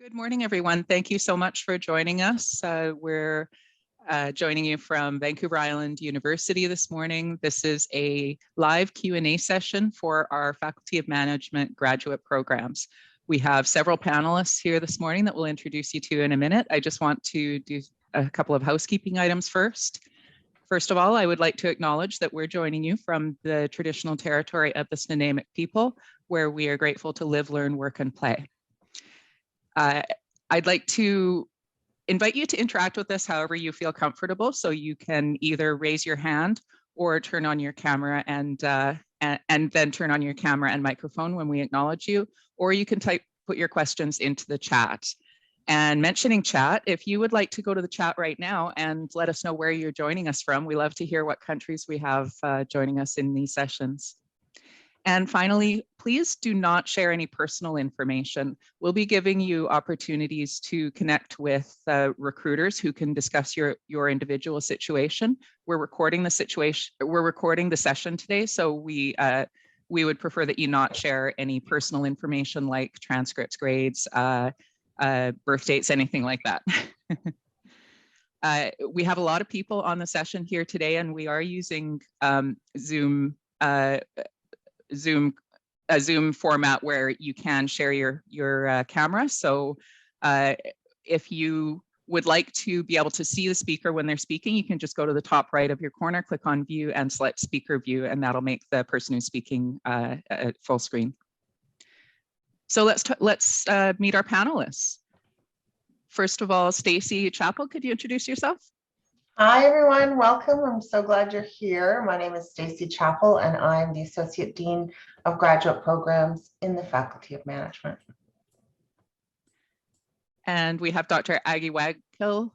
Good morning, everyone. Thank you so much for joining us. We're joining you from Vancouver Island University this morning. This is a live Q&A session for our Faculty of Management graduate programs. We have several panelists here this morning that we'll introduce you to in a minute. I just want to do a couple of housekeeping items first. First of all, I would like to acknowledge that we're joining you from the traditional territory of the Nanaimo people, where we are grateful to live, learn, work, and play. I'd like to invite you to interact with us however you feel comfortable. So you can either raise your hand or turn on your camera and then turn on your camera and microphone when we acknowledge you, or you can put your questions into the chat. And mentioning chat, if you would like to go to the chat right now and let us know where you're joining us from, we love to hear what countries we have joining us in these sessions. And finally, please do not share any personal information. We'll be giving you opportunities to connect with recruiters who can discuss your individual situation. We're recording the session today, so we would prefer that you not share any personal information like transcripts, grades, birth dates, anything like that. We have a lot of people on the session here today, and we are using a Zoom format where you can share your camera. So if you would like to be able to see the speaker when they're speaking, you can just go to the top right of your corner, click on view and select speaker view, and that'll make the person who's speaking full screen. So let's meet our panelists. First of all, Stacie Chappell, could you introduce yourself? Hi, everyone. Welcome. I'm so glad you're here. My name is Stacie Chappell, and I'm the Associate Dean of Graduate Programs in the Faculty of Management. And we have Dr. Aggie Weighill,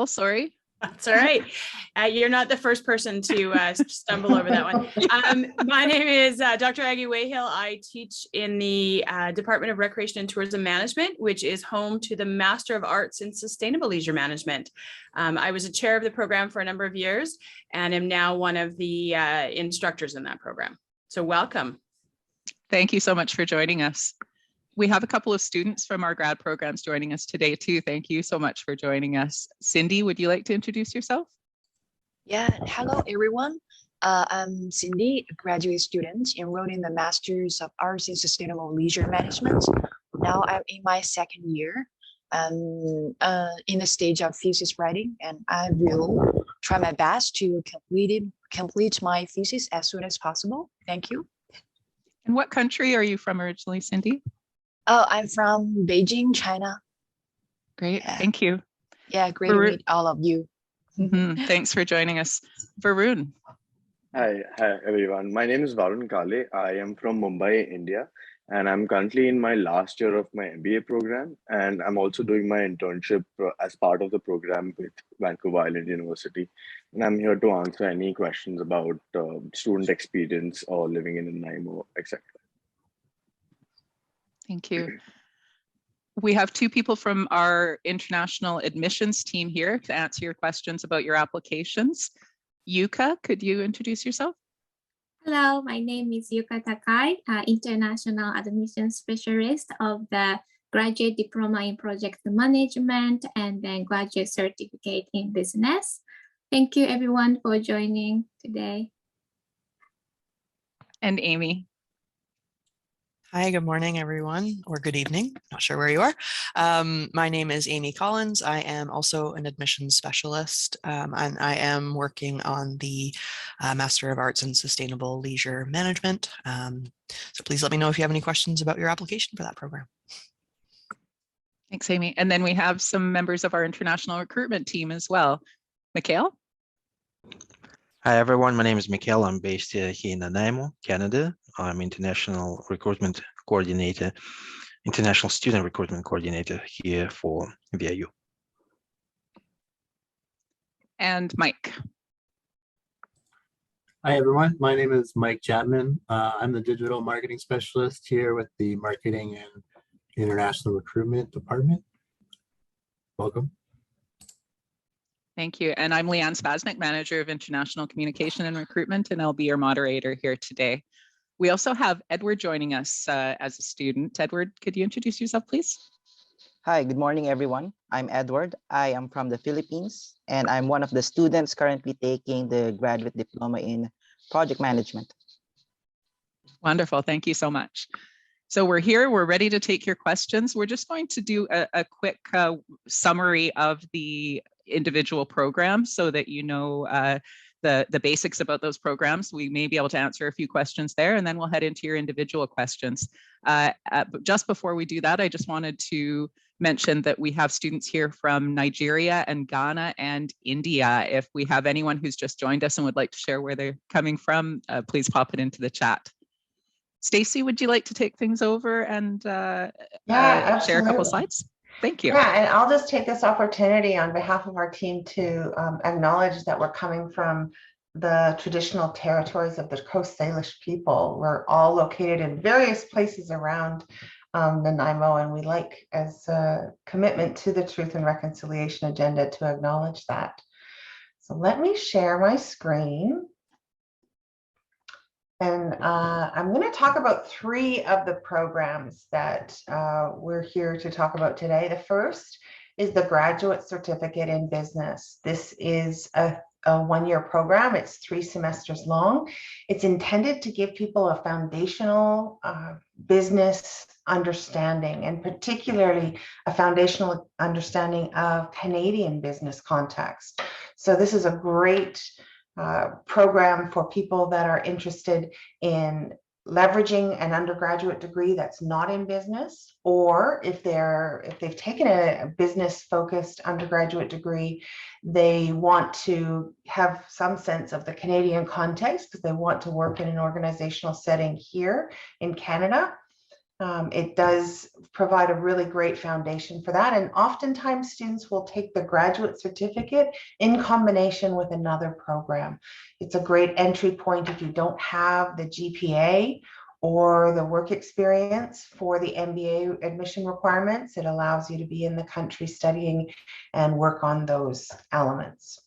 sorry. That's all right. You're not the first person to stumble over that one. My name is Dr. Aggie Weighill. I teach in the Department of Recreation and Tourism Management, which is home to the Master of Arts in Sustainable Leisure Management. I was a chair of the program for a number of years and am now one of the instructors in that program. So welcome. Thank you so much for joining us. We have a couple of students from our grad programs joining us today too. Thank you so much for joining us. Cindy, would you like to introduce yourself? Yeah, hello everyone. I'm Cindy, a graduate student enrolled in the Masters of Arts in Sustainable Leisure Management. Now I'm in my second year and in the stage of thesis writing, and I will try my best to complete my thesis as soon as possible. Thank you. And what country are you from originally, Cindy? Oh, I'm from Beijing, China. Great, yeah. Thank you. Yeah, great to meet all of you. Thanks for joining us. Varun. Hi everyone. My name is Varun Kale. I am from Mumbai, India, and I'm currently in my last year of my MBA program, and I'm also doing my internship as part of the program with Vancouver Island University. And I'm here to answer any questions about student experience or living in Nanaimo, etc. Thank you. We have two people from our international admissions team here to answer your questions about your applications. Yuka, could you introduce yourself? Hello, my name is Yuka Takai, International Admissions Specialist of the Graduate Diploma in Project Management and then Graduate Certificate in Business. Thank you everyone for joining today. And Amy. Hi, good morning, everyone, or good evening. Not sure where you are. My name is Amy Collins. I am also an admissions specialist, and I am working on the Master of Arts in Sustainable Leisure Management. So please let me know if you have any questions about your application for that program. Thanks, Amy. And then we have some members of our international recruitment team as well. Mikhail? Hi, everyone. My name is Mikhail. I'm based here in Nanaimo, Canada. I'm International Recruitment Coordinator, International Student Recruitment Coordinator here for VIU. And Mike. Hi, everyone. My name is Mike Chapman. I'm the Digital Marketing Specialist here with the Marketing and International Recruitment Department. Welcome. Thank you. And I'm Leanne Spasnik, Manager of International Communication and Recruitment, and I'll be your moderator here today. We also have Edward joining us as a student. Edward, could you introduce yourself, please? Hi, good morning, everyone. I'm Edward. I am from the Philippines, and I'm one of the students currently taking the graduate diploma in project management. Wonderful. Thank you so much. So we're here, we're ready to take your questions. We're just going to do a quick summary of the individual programs so that you know the basics about those programs. We may be able to answer a few questions there, and then we'll head into your individual questions. But just before we do that, I just wanted to mention that we have students here from Nigeria and Ghana and India. If we have anyone who's just joined us and would like to share where they're coming from, please pop it into the chat. Stacie, would you like to take things over and share a couple slides? Thank you. Yeah, and I'll just take this opportunity on behalf of our team to acknowledge that we're coming from the traditional territories of the Coast Salish people. We're all located in various places around Nanaimo, and we like, as a commitment to the Truth and Reconciliation agenda, to acknowledge that. So let me share my screen. And I'm going to talk about 3 of the programs that we're here to talk about today. The first is the Graduate Certificate in Business. This is a 1-year program. It's 3 semesters long. It's intended to give people a foundational business understanding, and particularly a foundational understanding of Canadian business context. So this is a great program for people that are interested in leveraging an undergraduate degree that's not in business, or if they've taken a business focused undergraduate degree, they want to have some sense of the Canadian context because they want to work in an organizational setting here in Canada. It does provide a really great foundation for that. And oftentimes students will take the graduate certificate in combination with another program. It's a great entry point if you don't have the GPA or the work experience for the MBA admission requirements. It allows you to be in the country studying and work on those elements.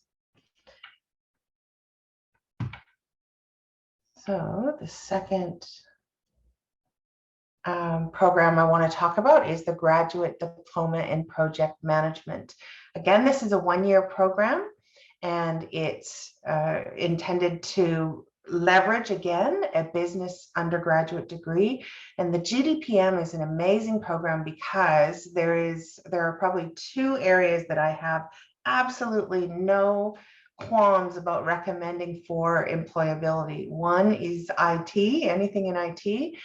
So the second program I want to talk about is the Graduate Diploma in Project Management. Again, this is a 1-year program, and it's intended to leverage, again, a business undergraduate degree. And the GDPM is an amazing program because there are probably 2 areas that I have absolutely no qualms about recommending for employability. One is IT, anything in IT.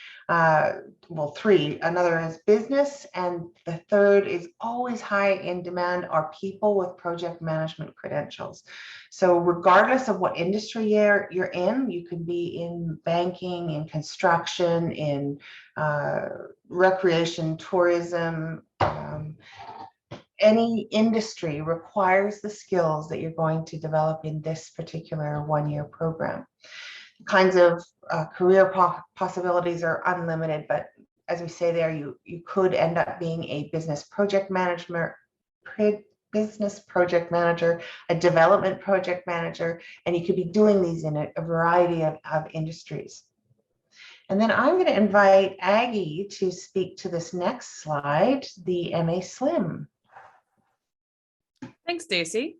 Well, 3. Another is business, and the third is always high in demand are people with project management credentials. So regardless of what industry you're in, you could be in banking, in construction, in recreation, tourism, any industry requires the skills that you're going to develop in this particular 1-year program. Kinds of career possibilities are unlimited, but as we say there, you could end up being a business project manager, a development project manager, and you could be doing these in a variety of industries. And then I'm going to invite Aggie to speak to this next slide, the MASLM. Thanks, Stacie.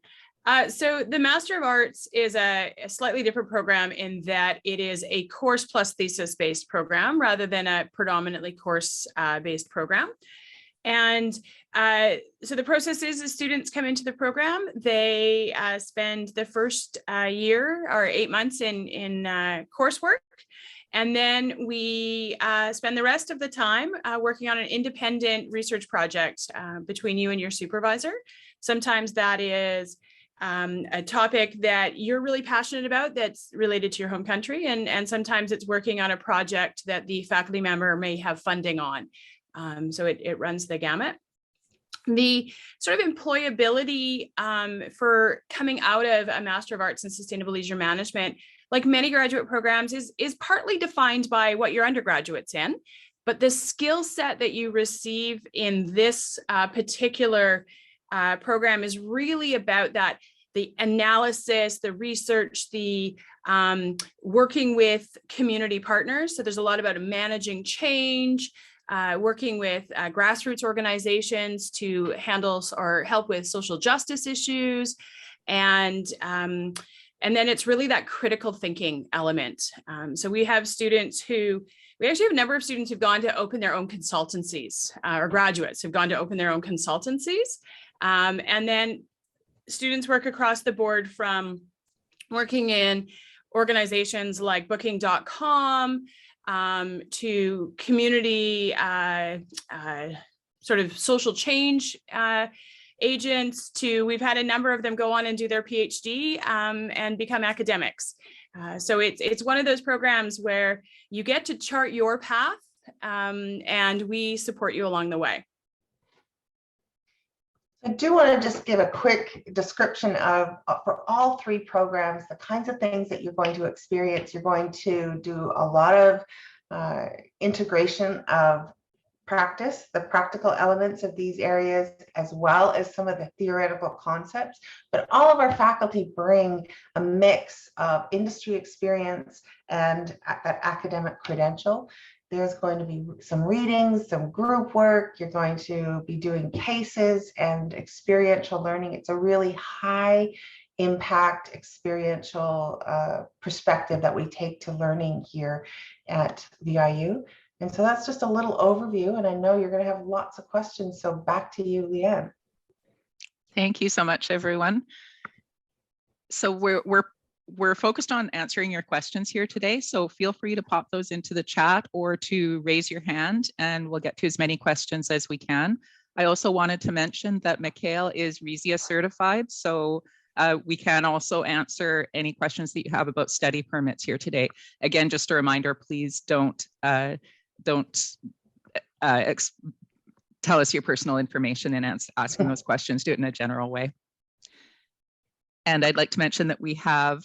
So the Master of Arts is a slightly different program in that it is a course plus thesis based program rather than a predominantly course based program. And so the process is students come into the program, they spend the first year or 8 months in coursework. And then we spend the rest of the time working on an independent research project between you and your supervisor. Sometimes that is a topic that you're really passionate about that's related to your home country. And sometimes it's working on a project that the faculty member may have funding on. So it runs the gamut. The sort of employability for coming out of a Master of Arts in Sustainable Leisure Management, like many graduate programs, is partly defined by what your undergraduate's in. But the skill set that you receive in this particular program is really about that, the analysis, the research, the working with community partners. So there's a lot about managing change, working with grassroots organizations to handle or help with social justice issues. And then it's really that critical thinking element. So we have students we actually have a number of students who've gone to open their own consultancies, or graduates who've gone to open their own consultancies. And then students work across the board, from working in organizations like booking.com to community sort of social change agents, to we've had a number of them go on and do their PhD and become academics. So it's one of those programs where you get to chart your path, and we support you along the way. I do want to just give a quick description of, for all three programs, the kinds of things that you're going to experience. You're going to do a lot of integration of practice, the practical elements of these areas, as well as some of the theoretical concepts. But all of our faculty bring a mix of industry experience and that academic credential. There's going to be some readings, some group work. You're going to be doing cases and experiential learning. It's a really high impact experiential perspective that we take to learning here at VIU. And so that's just a little overview, and I know you're going to have lots of questions. So back to you, Leanne. Thank you so much, everyone. So we're focused on answering your questions here today. So feel free to pop those into the chat or to raise your hand, and we'll get to as many questions as we can. I also wanted to mention that Mikhail is RISIA certified, so we can also answer any questions that you have about study permits here today. Again, just a reminder, please don't tell us your personal information in asking those questions. Do it in a general way. And I'd like to mention that we have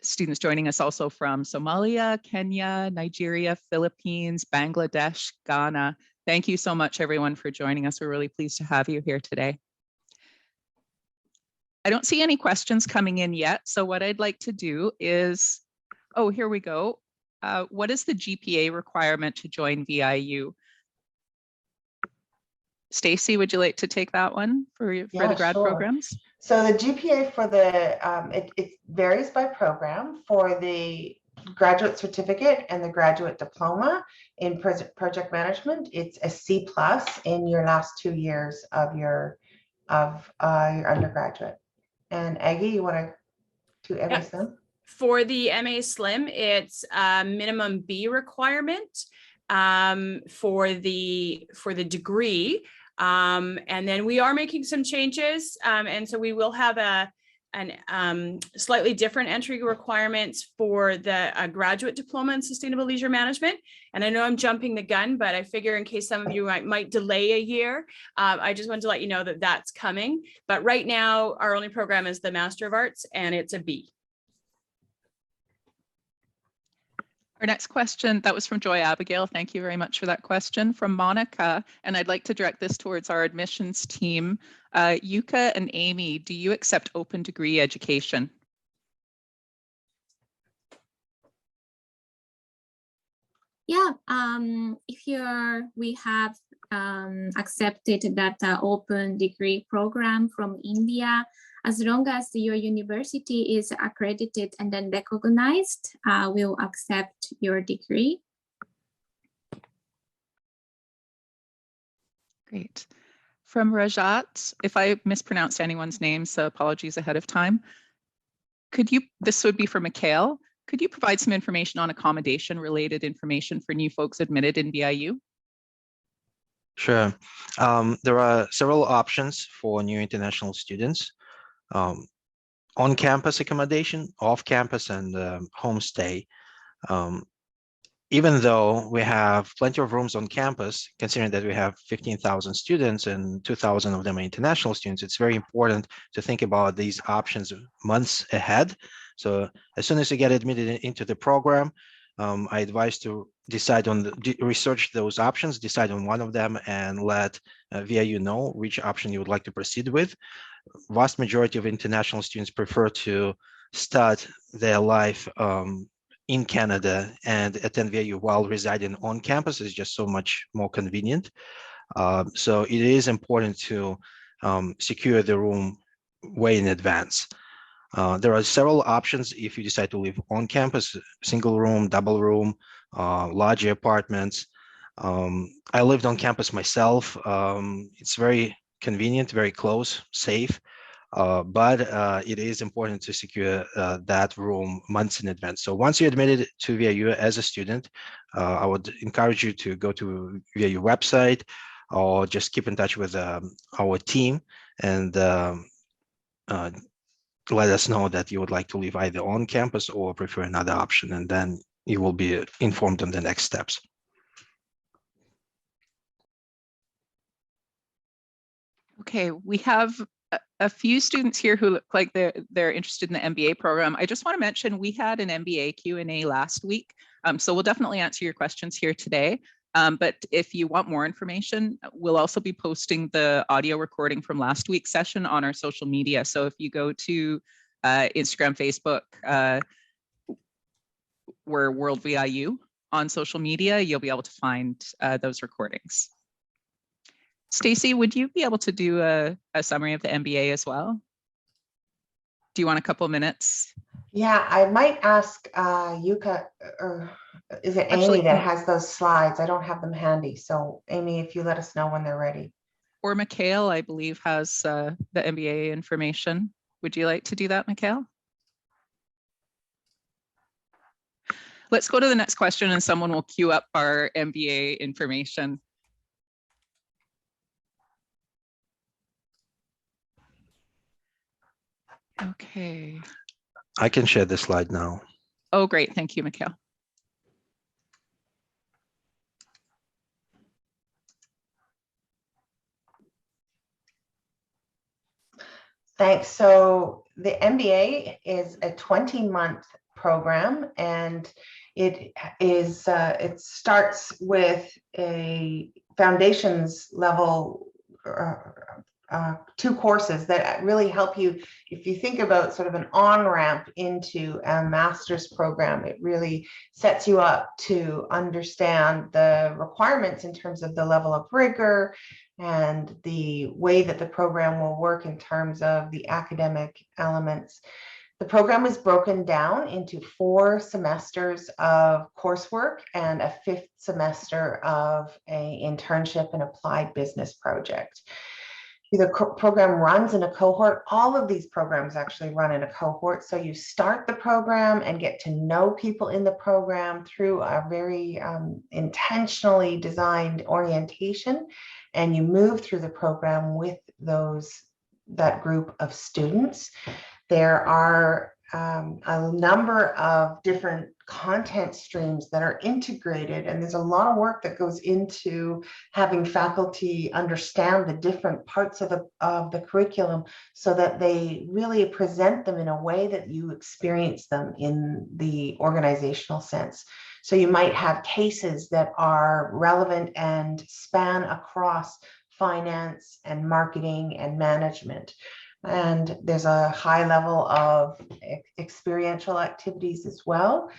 students joining us also from Somalia, Kenya, Nigeria, Philippines, Bangladesh, Ghana. Thank you so much, everyone, for joining us. We're really pleased to have you here today. I don't see any questions coming in yet. So what I'd like to do is, oh, here we go. What is the GPA requirement to join VIU? Stacie, would you like to take that one for the grad programs? So the GPA for the, it varies by program. For the graduate certificate and the graduate diploma in project management, it's a C+ in your last 2 years of your undergraduate. And Aggie, you want to MASLM? For the MASLM, it's a minimum B requirement for the degree. And then we are making some changes. And so we will have an slightly different entry requirements for the graduate diploma in sustainable leisure management. And I know I'm jumping the gun, but I figure in case some of you might delay a year, I just wanted to let you know that that's coming. But right now, our only program is the Master of Arts, and it's a B. Our next question, that was from Joy Abigail. Thank you very much for that question. From Monica, and I'd like to direct this towards our admissions team. Yuka and Amy, do you accept open degree education? Yeah, we have accepted that open degree program from India. As long as your university is accredited and then recognized, we'll accept your degree. Great. From Rajat, if I mispronounced anyone's name, so apologies ahead of time. This would be for Mikhail, could you provide some information on accommodation related information for new folks admitted in VIU? Sure. There are several options for new international students. On-campus accommodation, off-campus, and homestay. Even though we have plenty of rooms on campus, considering that we have 15,000 students and 2,000 of them are international students, it's very important to think about these options months ahead. So as soon as you get admitted into the program, I advise to decide on research those options, decide on one of them, and let VIU know which option you would like to proceed with. Vast majority of international students prefer to start their life in Canada and attend VIU while residing on campus is just so much more convenient. So it is important to secure the room way in advance. There are several options if you decide to live on campus: single room, double room, larger apartments. I lived on campus myself. It's very convenient, very close, safe, but it is important to secure that room months in advance. So once you're admitted to VIU as a student, I would encourage you to go to VIU website or just keep in touch with our team and let us know that you would like to live either on campus or prefer another option, and then you will be informed on the next steps. Okay, we have a few students here who look like they're interested in the MBA program. I just want to mention we had an MBA Q&A last week, so we'll definitely answer your questions here today. But if you want more information, we'll also be posting the audio recording from last week's session on our social media. So if you go to Instagram, Facebook, we're World VIU on social media, you'll be able to find those recordings. Stacie, would you be able to do a summary of the MBA as well? Do you want a couple minutes? Yeah, I might ask Yuka, or is it Amy Actually, that has those slides? I don't have them handy. So Amy, if you let us know when they're ready. Or Mikhail, I believe, has the MBA information. Would you like to do that, Mikhail? Let's go to the next question and someone will queue up our MBA information. Okay. I can share this slide now. Oh, great. Thank you, Mikhail. Thanks. So the MBA is a 20-month program, and it starts with a foundations level 2 courses that really help you. If you think about sort of an on-ramp into a master's program, it really sets you up to understand the requirements in terms of the level of rigor and the way that the program will work in terms of the academic elements. The program is broken down into 4 semesters of coursework and a 5th semester of an internship and applied business project. The program runs in a cohort. All of these programs actually run in a cohort. So you start the program and get to know people in the program through a very intentionally designed orientation. And you move through the program with that group of students. There are a number of different content streams that are integrated, and there's a lot of work that goes into having faculty understand the different parts of the curriculum so that they really present them in a way that you experience them in the organizational sense. So you might have cases that are relevant and span across finance and marketing and management. And there's a high level of experiential activities as well.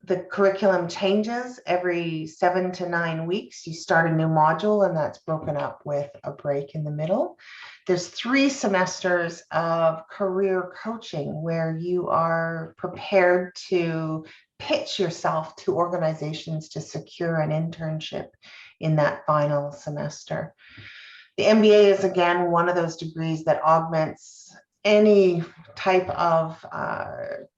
The curriculum changes every 7 to 9 weeks. You start a new module, and that's broken up with a break in the middle. There's 3 semesters of career coaching where you are prepared to pitch yourself to organizations to secure an internship in that final semester. The MBA is, again, one of those degrees that augments any type of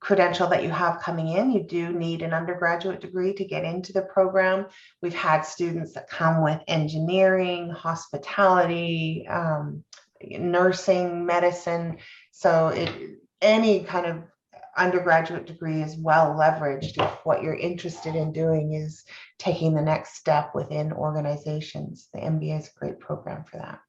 credential that you have coming in. You do need an undergraduate degree to get into the program. We've had students that come with engineering, hospitality, nursing, medicine. So any kind of undergraduate degree is well leveraged if what you're interested in doing is taking the next step within organizations. The MBA is a great program for that.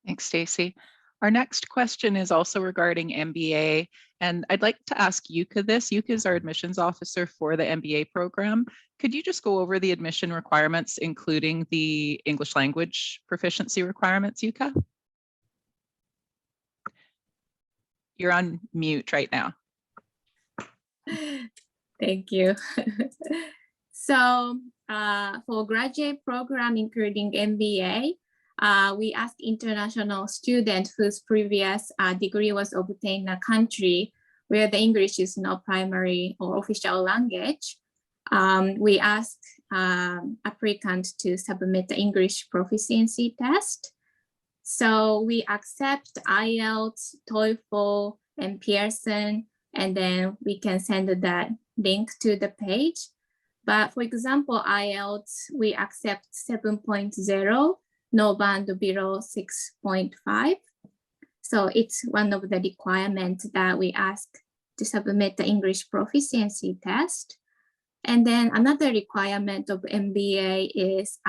Thanks, Stacie. Our next question is also regarding MBA, and I'd like to ask Yuka this. Yuka is our admissions officer for the MBA program. Could you just go over the admission requirements, including the English language proficiency requirements, Yuka? You're on mute right now. Thank you. So for graduate program, including MBA, we asked international students whose previous degree was obtained in a country where the English is not primary or official language. We asked applicants to submit the English proficiency test. So we accept IELTS, TOEFL, and Pearson, and then we can send that link to the page. But for example, IELTS, we accept 7.0, no band below 6.5. So it's one of the requirements that we ask to submit the English proficiency test. And then another requirement of MBA is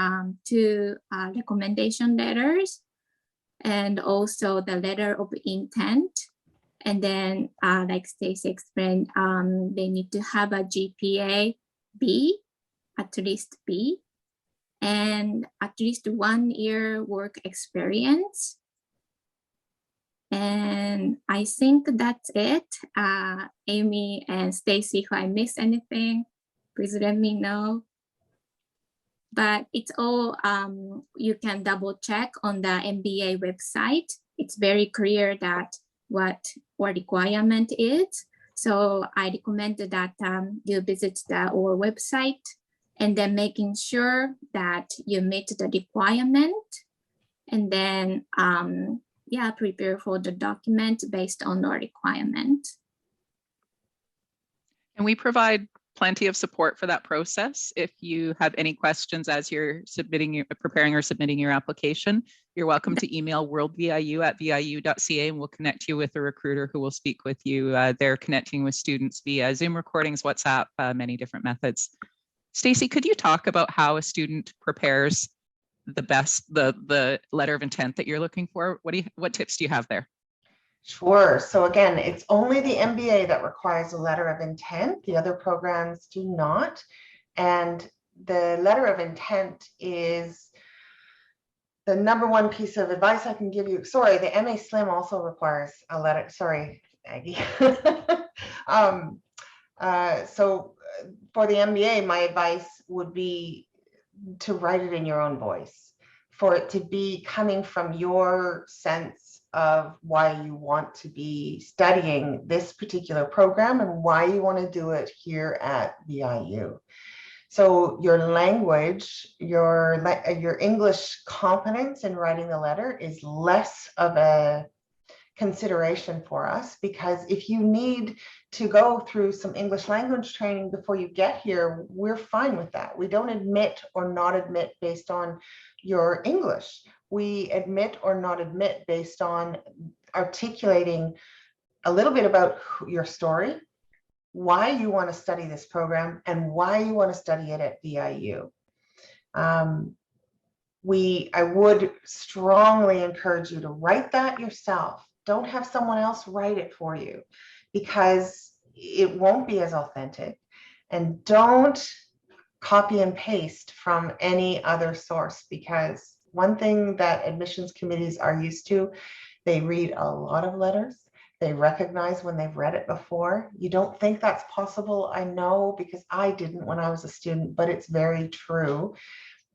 2 recommendation letters and also the letter of intent. And then like Stacie explained, they need to have a GPA B, at least B, and at least 1 year work experience. And I think that's it. Amy and Stacie, if I miss anything, please let me know. But it's all, you can double check on the MBA website. It's very clear that what requirement is. So I recommend that you visit our website and then making sure that you meet the requirement, and then yeah, prepare for the document based on the requirement. And we provide plenty of support for that process. If you have any questions as you're preparing or submitting your application, you're welcome to email worldviu@viu.ca, and we'll connect you with a recruiter who will speak with you. They're connecting with students via Zoom recordings, WhatsApp, many different methods. Stacie, could you talk about how a student prepares the letter of intent that you're looking for? What tips do you have there? Sure. So again, it's only the MBA that requires a letter of intent. The other programs do not. And the letter of intent is the #1 piece of advice I can give you. Sorry, the MASLM also requires a letter. Sorry, Aggie. So for the MBA, my advice would be to write it in your own voice, for it to be coming from your sense of why you want to be studying this particular program and why you want to do it here at VIU. So your language, your English competence in writing the letter is less of a consideration for us, because if you need to go through some English language training before you get here, we're fine with that. We don't admit or not admit based on your English. We admit or not admit based on articulating a little bit about your story, why you want to study this program, and why you want to study it at VIU. I would strongly encourage you to write that yourself. Don't have someone else write it for you, because it won't be as authentic. And don't copy and paste from any other source, because one thing that admissions committees are used to, they read a lot of letters. They recognize when they've read it before. You don't think that's possible, I know, because I didn't when I was a student, but it's very true.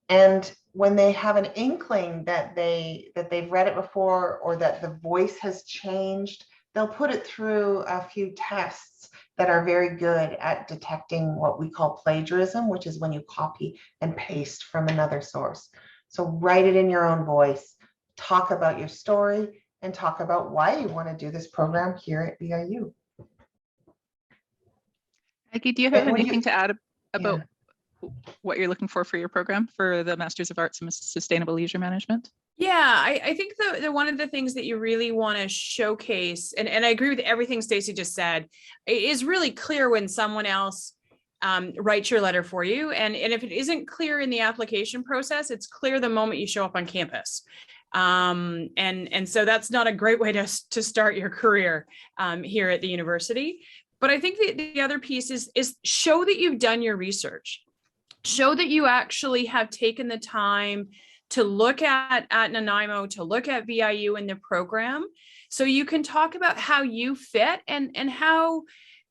And when they have an inkling that they've read it before, or that the voice has changed, they'll put it through a few tests that are very good at detecting what we call plagiarism, which is when you copy and paste from another source. So write it in your own voice, talk about your story, and talk about why you want to do this program here at VIU. Aggie, do you have anything to add about what you're looking for your program for the Masters of Arts in Sustainable Leisure Management? Yeah, I think the one of the things that you really want to showcase, and I agree with everything Stacie just said, it is really clear when someone else writes your letter for you. And if it isn't clear in the application process, it's clear the moment you show up on campus. And so that's not a great way to start your career here at the university. But I think the other piece is show that you've done your research. Show that you actually have taken the time to look at Nanaimo, to look at VIU and the program, so you can talk about how you fit and how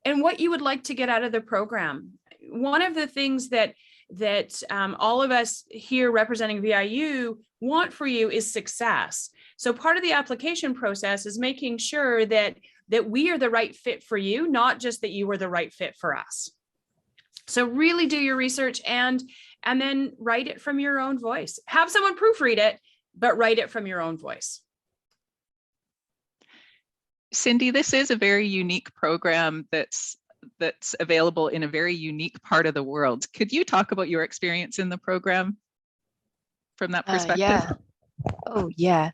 and what you would like to get out of the program. One of the things that all of us here representing VIU want for you is success. So part of the application process is making sure that we are the right fit for you, not just that you are the right fit for us. So really do your research and then write it from your own voice. Have someone proofread it, but write it from your own voice. Cindy, this is a very unique program that's available in a very unique part of the world. Could you talk about your experience in the program from that perspective? Yeah. Oh, yeah.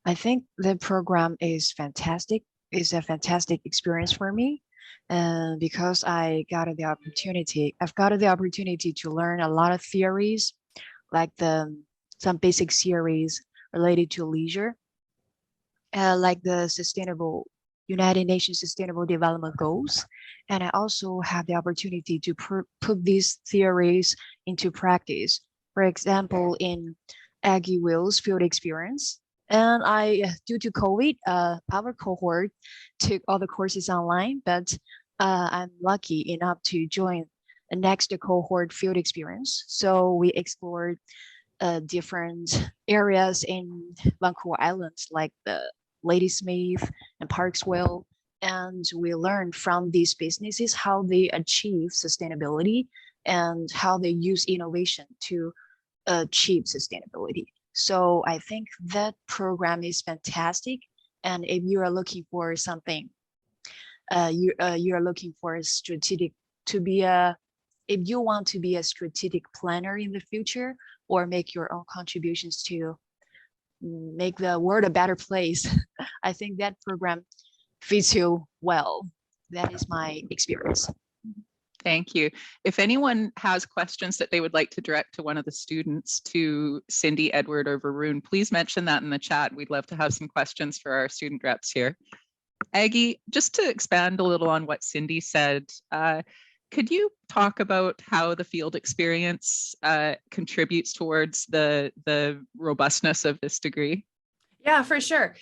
I think the program is fantastic. It's a fantastic experience for me. Because I've got the opportunity to learn a lot of theories, like some basic theories related to leisure, like the United Nations Sustainable Development Goals. And I also have the opportunity to put these theories into practice. For example, in Aggie Weighill's field experience. And due to COVID, our cohort took all the courses online, but I'm lucky enough to join the next cohort field experience. So we explored different areas in Vancouver Island, like the Ladysmith and Parksville. And we learned from these businesses how they achieve sustainability and how they use innovation to achieve sustainability. So I think that program is fantastic. And if you are looking for something, you are looking for a strategic if you want to be a strategic planner in the future or make your own contributions to make the world a better place, I think that program fits you well. That is my experience. Thank you. If anyone has questions that they would like to direct to one of the students, to Cindy, Edward, or Varun, please mention that in the chat. We'd love to have some questions for our student reps here. Aggie, just to expand a little on what Cindy said, could you talk about how the field experience contributes towards the robustness of this degree? Yeah, for sure.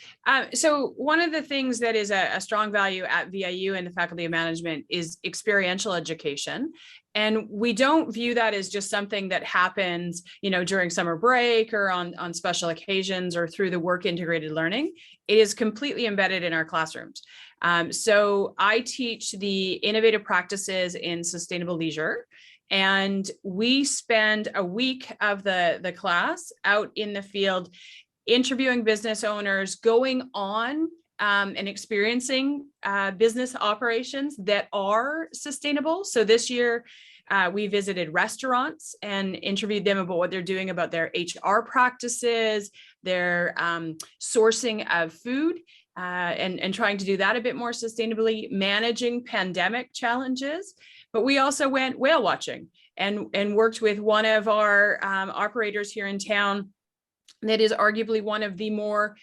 So one of the things that is a strong value at VIU and the Faculty of Management is experiential education. And we don't view that as just something that happens, during summer break or on special occasions or through the work integrated learning. It is completely embedded in our classrooms. So I teach the innovative practices in sustainable leisure. And we spend a week of the class out in the field interviewing business owners, going on and experiencing business operations that are sustainable. So this year, we visited restaurants and interviewed them about what they're doing about their HR practices, their sourcing of food, and trying to do that a bit more sustainably, managing pandemic challenges. But we also went whale watching and worked with one of our operators here in town that is arguably one of the more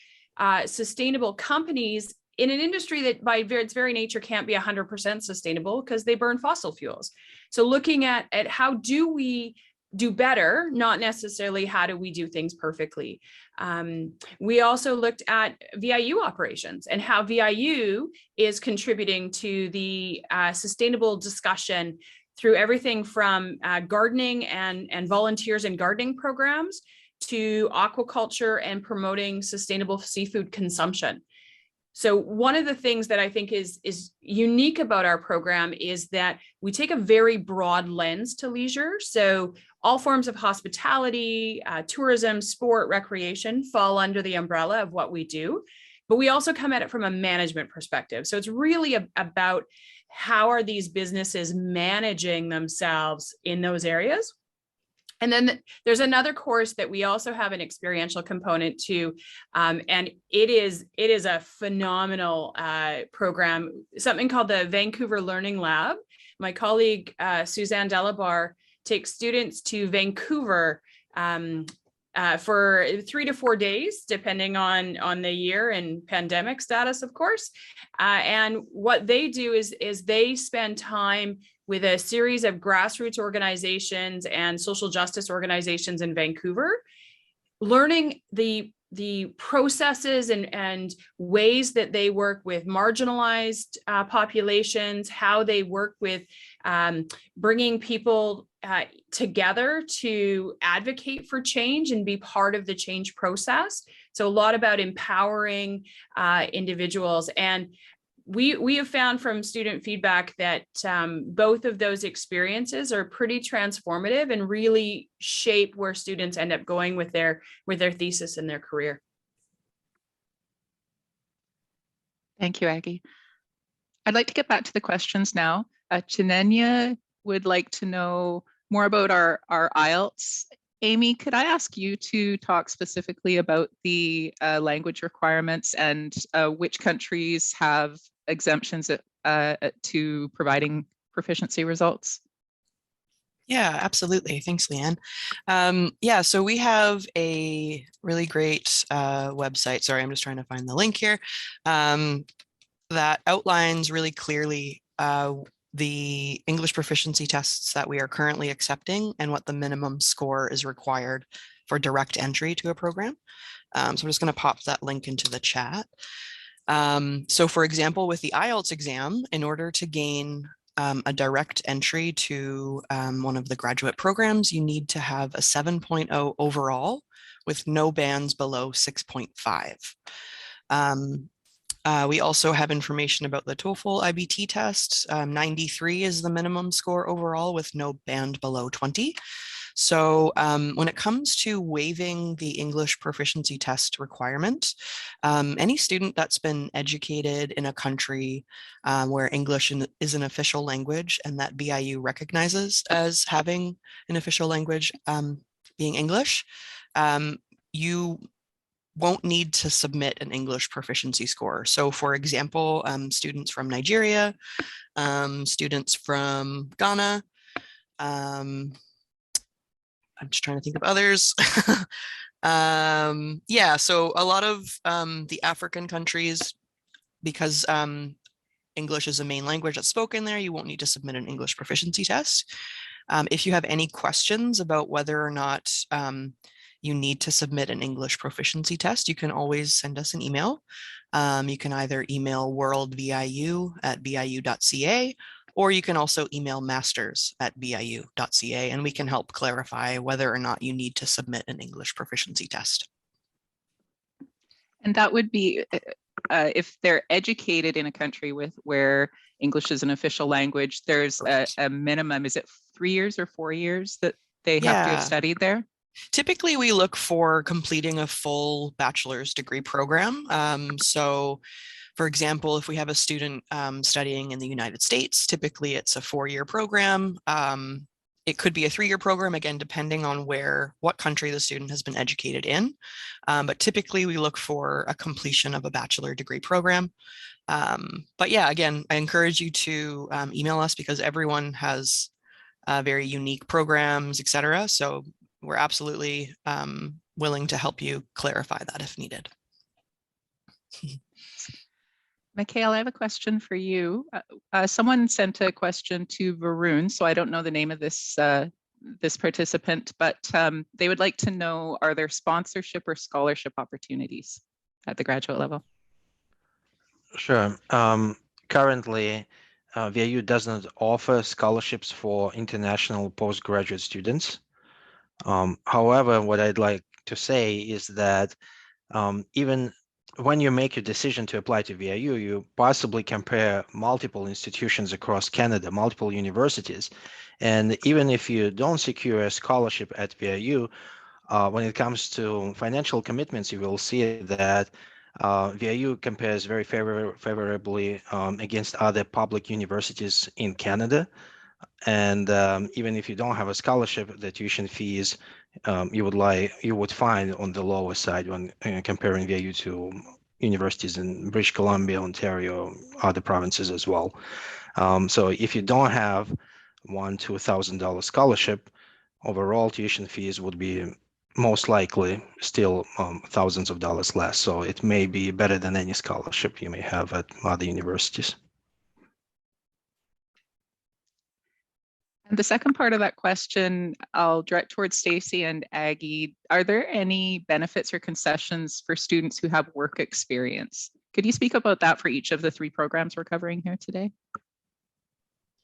sustainable companies in an industry that by its very nature can't be 100% sustainable because they burn fossil fuels. So looking at how do we do better, not necessarily how do we do things perfectly. We also looked at VIU operations and how VIU is contributing to the sustainable discussion through everything from gardening and volunteers in gardening programs to aquaculture and promoting sustainable seafood consumption. So one of the things that I think is unique about our program is that we take a very broad lens to leisure. So all forms of hospitality, tourism, sport, recreation fall under the umbrella of what we do. But we also come at it from a management perspective. So it's really about how are these businesses managing themselves in those areas. And then there's another course that we also have an experiential component to, and it is a phenomenal program, something called the Vancouver Learning Lab. My colleague, Suzanne Delabar, takes students to Vancouver for 3 to 4 days, depending on the year and pandemic status, of course. And what they do is they spend time with a series of grassroots organizations and social justice organizations in Vancouver, learning the the processes and ways that they work with marginalized populations, how they work with bringing people together to advocate for change and be part of the change process. So a lot about empowering individuals. And we have found from student feedback that both of those experiences are pretty transformative and really shape where students end up going with their thesis and their career. Thank you, Aggie. I'd like to get back to the questions now. Chinenya would like to know more about our IELTS. Amy, could I ask you to talk specifically about the language requirements and which countries have exemptions to providing proficiency results? Yeah, absolutely. Thanks, Leanne. Yeah, so we have a really great website. Sorry, I'm just trying to find the link here that outlines really clearly the English proficiency tests that we are currently accepting and what the minimum score is required for direct entry to a program. So I'm just going to pop that link into the chat. So for example, with the IELTS exam, in order to gain a direct entry to one of the graduate programs, you need to have a 7.0 overall with no bands below 6.5. We also have information about the TOEFL IBT test. 93 is the minimum score overall with no band below 20. So when it comes to waiving the English proficiency test requirement, any student that's been educated in a country where English is an official language and that VIU recognizes as having an official language being English, you won't need to submit an English proficiency score. So for example, students from Nigeria, students from Ghana, I'm just trying to think of others. Yeah, so a lot of the African countries, because English is a main language that's spoken there, you won't need to submit an English proficiency test. If you have any questions about whether or not you need to submit an English proficiency test, you can always send us an email. You can either email worldviu@viu.ca, or you can also email masters@viu.ca, and we can help clarify whether or not you need to submit an English proficiency test. And that would be if they're educated in a country where English is an official language, there's a minimum, is it 3 years or 4 years that they have to have studied there? Typically, we look for completing a full bachelor's degree program. So for example, if we have a student studying in the United States, typically it's a 4-year program. It could be a 3-year program, again, depending on what country the student has been educated in. But typically we look for a completion of a bachelor degree program. But yeah, again, I encourage you to email us because everyone has very unique programs, etc. So we're absolutely willing to help you clarify that if needed. Mikhail, I have a question for you. Someone sent a question to Varun, so I don't know the name of this this participant, but they would like to know, are there sponsorship or scholarship opportunities at the graduate level? Sure. Currently, VIU does not offer scholarships for international postgraduate students. However, what I'd like to say is that even when you make a decision to apply to VIU, you possibly compare multiple institutions across Canada, multiple universities. And even if you don't secure a scholarship at VIU, when it comes to financial commitments, you will see that VIU compares very favorably against other public universities in Canada. And even if you don't have a scholarship, the tuition fees you would find on the lower side when comparing VIU to universities in British Columbia, Ontario, other provinces as well. So if you don't have $1,000 to $2,000 scholarship, overall tuition fees would be most likely still thousands of dollars less. So it may be better than any scholarship you may have at other universities. And the second part of that question, I'll direct towards Stacie and Aggie. Are there any benefits or concessions for students who have work experience? Could you speak about that for each of the three programs we're covering here today?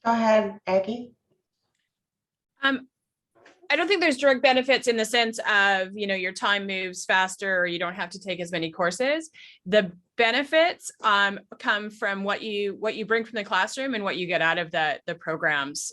Go ahead, Aggie. I don't think there's direct benefits in the sense of, your time moves faster or you don't have to take as many courses. The benefits come from what you bring from the classroom and what you get out of the programs.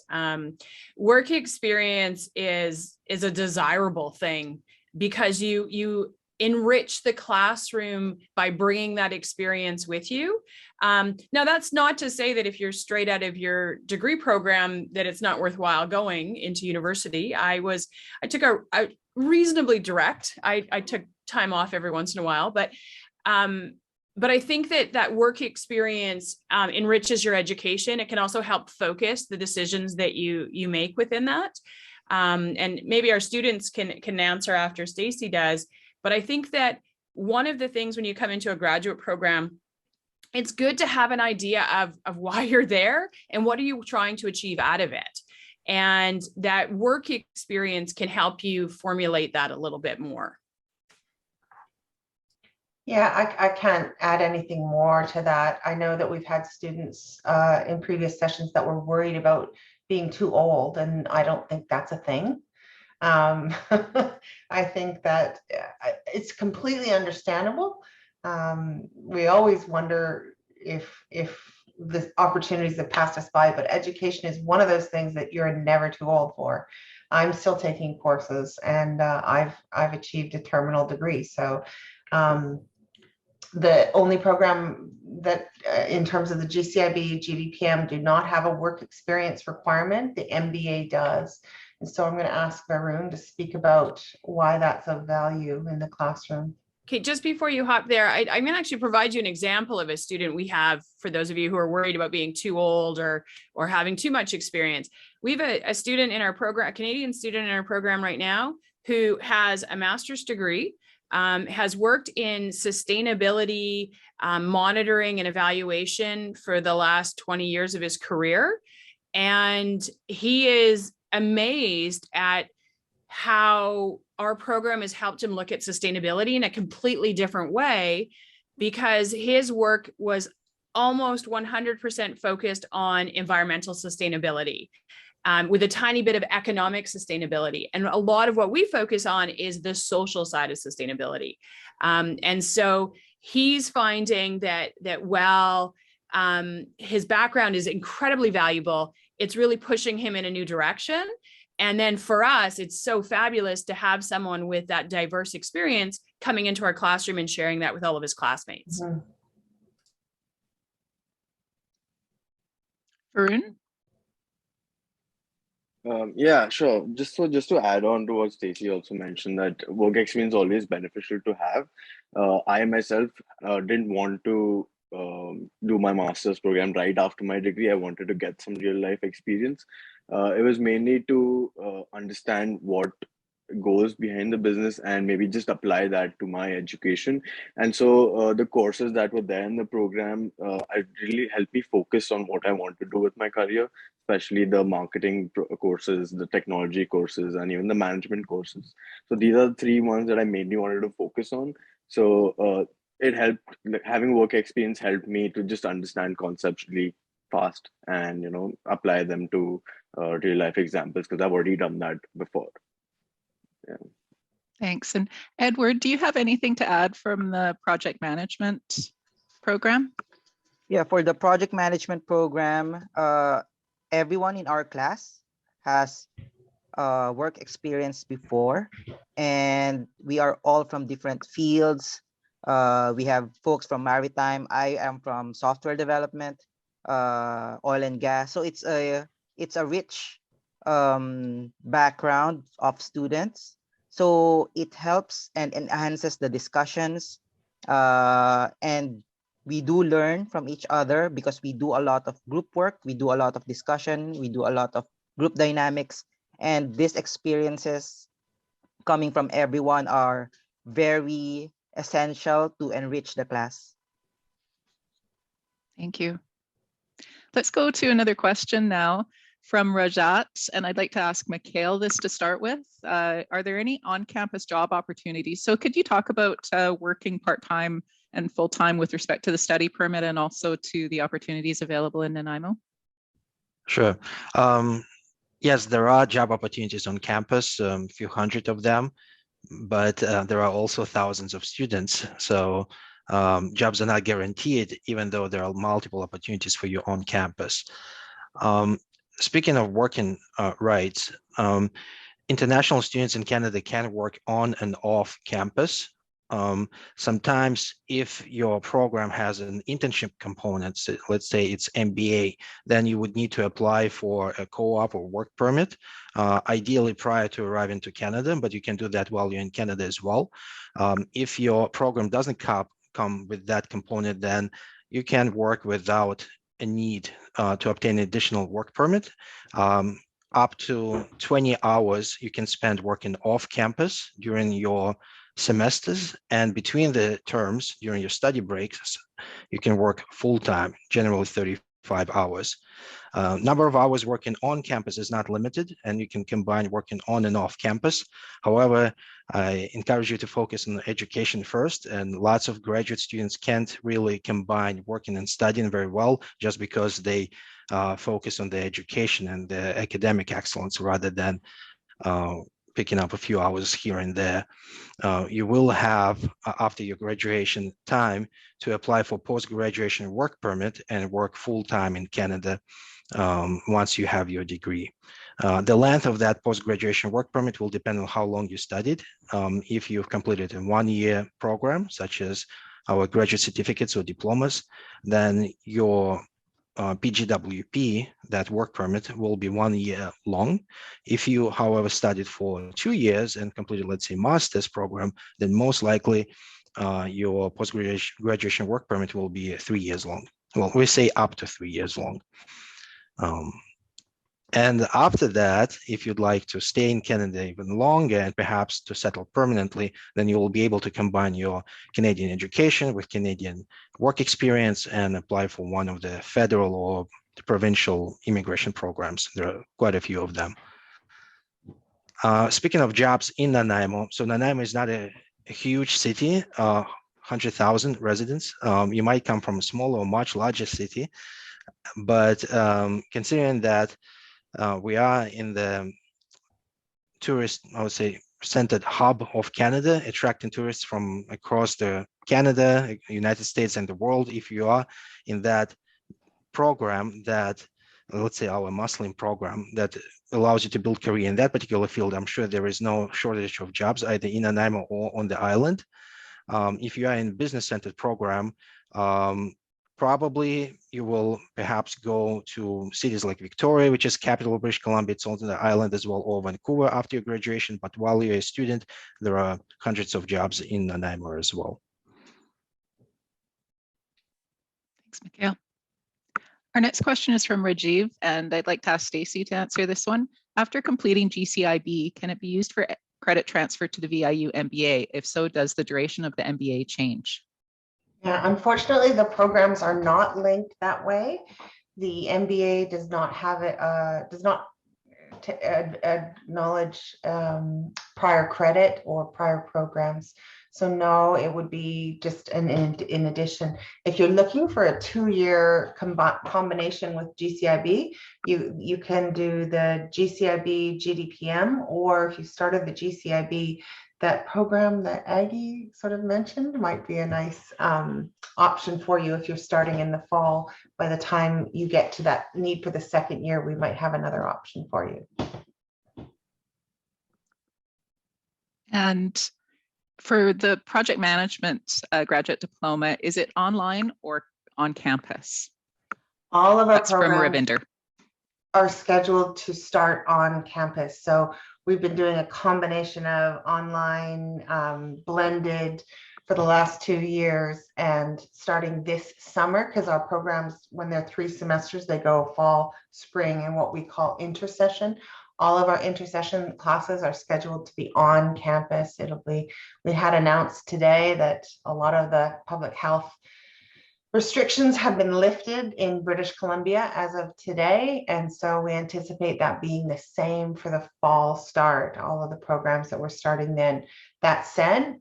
Work experience is a desirable thing because you enrich the classroom by bringing that experience with you. Now, that's not to say that if you're straight out of your degree program that it's not worthwhile going into university. I took a reasonably direct. I took time off every once in a while, but I think that work experience enriches your education. It can also help focus the decisions that you make within that. And maybe our students can answer after Stacie does. But I think that one of the things when you come into a graduate program, it's good to have an idea of why you're there and what are you trying to achieve out of it. And that work experience can help you formulate that a little bit more. Yeah, I can't add anything more to that. I know that we've had students in previous sessions that were worried about being too old, and I don't think that's a thing. I think that it's completely understandable. We always wonder if the opportunities have passed us by, but education is one of those things that you're never too old for. I'm still taking courses, and I've achieved a terminal degree. So the only program that in terms of the GCIB, GDPM do not have a work experience requirement, the MBA does. And so I'm going to ask Varun to speak about why that's of value in the classroom. Okay, just before you hop there, I'm going to actually provide you an example of a student we have for those of you who are worried about being too old or having too much experience. We have a student in our program, a Canadian student in our program right now, who has a master's degree, has worked in sustainability, monitoring and evaluation for the last 20 years of his career. And he is amazed at how our program has helped him look at sustainability in a completely different way, because his work was almost 100% focused on environmental sustainability, with a tiny bit of economic sustainability. And a lot of what we focus on is the social side of sustainability. And so he's finding that while his background is incredibly valuable, it's really pushing him in a new direction. And then for us, it's so fabulous to have someone with that diverse experience coming into our classroom and sharing that with all of his classmates. Mm-hmm. Varun? Yeah, sure. Just to add on to what Stacie also mentioned, that work experience is always beneficial to have. I myself didn't want to do my master's program right after my degree. I wanted to get some real life experience. It was mainly to understand what goes behind the business and maybe just apply that to my education. And so the courses that were there in the program really helped me focus on what I want to do with my career, especially the marketing courses, the technology courses, and even the management courses. So these are the three ones that I mainly wanted to focus on. So it helped, having work experience helped me to just understand concepts really fast and apply them to real life examples, because I've already done that before. Yeah. Thanks. And Edward, do you have anything to add from the project management program? Yeah, for the project management program, everyone in our class has work experience before, and we are all from different fields. We have folks from maritime. I am from software development, oil and gas. So it's a rich background of students. So it helps and enhances the discussions, and we do learn from each other because we do a lot of group work, we do a lot of discussion, we do a lot of group dynamics, and these experiences coming from everyone are very essential to enrich the class. Thank you. Let's go to another question now. from Rajat, and I'd like to ask Mikhail this to start with. Are there any on-campus job opportunities? So could you talk about working part-time and full-time with respect to the study permit and also to the opportunities available in Nanaimo? Sure. Yes, there are job opportunities on campus, a few hundred of them, but there are also thousands of students. So jobs are not guaranteed, even though there are multiple opportunities for you on campus. Speaking of working rights, international students in Canada can work on and off campus. Sometimes if your program has an internship component, so let's say it's MBA, then you would need to apply for a co-op or work permit, ideally prior to arriving to Canada, but you can do that while you're in Canada as well. If your program doesn't come with that component, then you can work without a need to obtain an additional work permit. Up to 20 hours you can spend working off campus during your semesters, and between the terms during your study breaks you can work full-time, generally 35 hours. Number of hours working on campus is not limited, and you can combine working on and off campus. However, I encourage you to focus on education first, and lots of graduate students can't really combine working and studying very well just because they focus on the education and the academic excellence rather than picking up a few hours here and there. You will have, after your graduation time, to apply for post-graduation work permit and work full-time in Canada once you have your degree. The length of that post-graduation work permit will depend on how long you studied. If you've completed a one-year program, such as our graduate certificates or diplomas, then your PGWP, that work permit, will be 1 year long. If you, however, studied for 2 years and completed, let's say, master's program, then most likely your post-graduation work permit will be 3 years long. Well, we say up to 3 years long. And after that, if you'd like to stay in Canada even longer and perhaps to settle permanently, then you will be able to combine your Canadian education with Canadian work experience and apply for one of the federal or the provincial immigration programs. There are quite a few of them. Speaking of jobs in Nanaimo, so Nanaimo is not a huge city, 100,000 residents. You might come from a small or much larger city, but considering that we are in the tourist, I would say, centered hub of Canada, attracting tourists from across Canada, United States, and the world. If you are in that program that, let's say our MASLM program that allows you to build career in that particular field, I'm sure there is no shortage of jobs either in Nanaimo or on the island. If you are in business-centered program, probably you will perhaps go to cities like Victoria, which is capital of British Columbia. It's on the island as well, or Vancouver after your graduation. But while you're a student, there are hundreds of jobs in Nanaimo as well. Thanks, Mikhail. Our next question is from Rajiv, and I'd like to ask Stacie to answer this one. After completing GCIB, can it be used for credit transfer to the VIU MBA? If so, does the duration of the MBA change? Yeah, unfortunately, the programs are not linked that way. The MBA does not have it, does not acknowledge prior credit or prior programs. So no, it would be just in addition. If you're looking for a 2-year combination with GCIB, you can do the GCIB GDPM, or if you started the GCIB, that program that Aggie sort of mentioned might be a nice option for you if you're starting in the fall. By the time you get to that need for the 2nd year, we might have another option for you. And for the project management graduate diploma, is it online or on campus? All of our That's from programs Ravinder. Are scheduled to start on campus. So we've been doing a combination of online, blended for the last 2 years, and starting this summer, because our programs, when they're 3 semesters, they go fall, spring, and what we call intersession. All of our intersession classes are scheduled to be on campus. We had announced today that a lot of the public health Restrictions have been lifted in British Columbia as of today, and so we anticipate that being the same for the fall start, all of the programs that we're starting then. That said,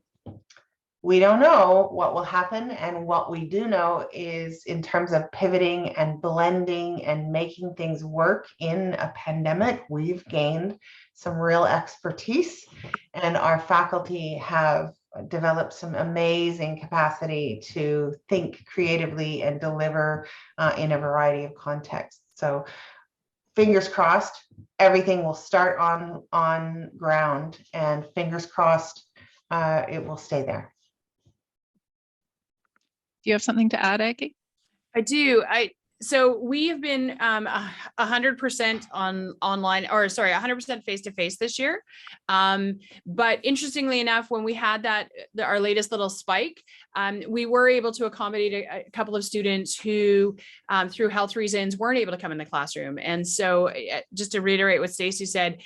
we don't know what will happen, and what we do know is in terms of pivoting and blending and making things work in a pandemic, we've gained some real expertise, and our faculty have developed some amazing capacity to think creatively and deliver in a variety of contexts. So fingers crossed, everything will start on ground, and fingers crossed, it will stay there. Do you have something to add, Aggie? I do. So we have been 100% online, or sorry, 100% face-to-face this year. But interestingly enough, when we had our latest little spike, we were able to accommodate a couple of students who, through health reasons, weren't able to come in the classroom. And so just to reiterate what Stacie said,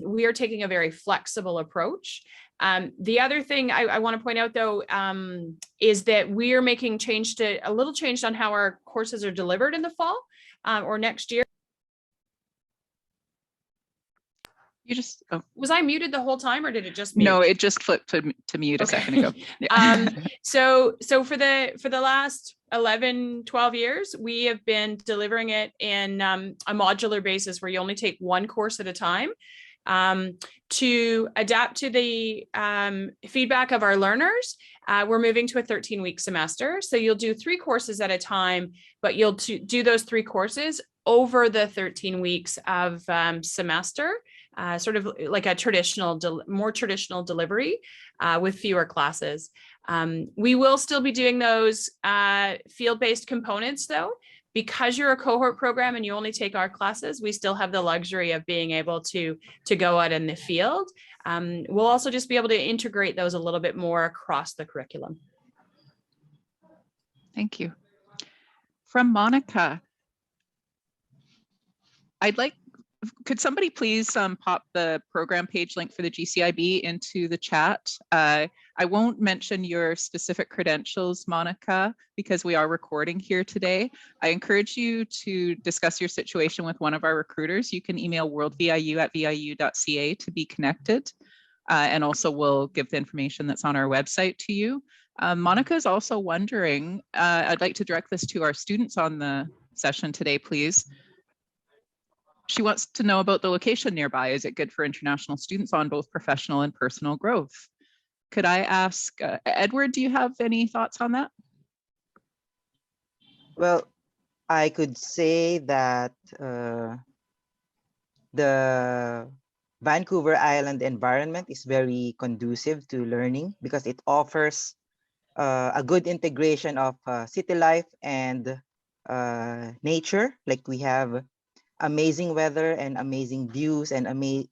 we are taking a very flexible approach. The other thing I want to point out, though, is that we are making a little change on how our courses are delivered in the fall or next year. Was I muted the whole time, or did it just mute? No, it just flipped to mute a second ago. So for the last 11, 12 years, we have been delivering it in a modular basis where you only take one course at a time. To adapt to the feedback of our learners, we're moving to a 13-week semester. So you'll do 3 courses at a time, but you'll do those 3 courses over the 13 weeks of semester, sort of like a more traditional delivery with fewer classes. We will still be doing those field-based components, though. Because you're a cohort program and you only take our classes, we still have the luxury of being able to go out in the field. We'll also just be able to integrate those a little bit more across the curriculum. Thank you. From Monica, could somebody please pop the program page link for the GCIB into the chat? I won't mention your specific credentials, Monica, because we are recording here today. I encourage you to discuss your situation with one of our recruiters. You can email worldviu@viu.ca to be connected. And also we'll give the information that's on our website to you. Monica is also wondering, I'd like to direct this to our students on the session today, please. She wants to know about the location nearby. Is it good for international students on both professional and personal growth? Could I ask, Edward, do you have any thoughts on that? Well, I could say that the Vancouver Island environment is very conducive to learning because it offers a good integration of city life and nature. Like we have amazing weather and amazing views and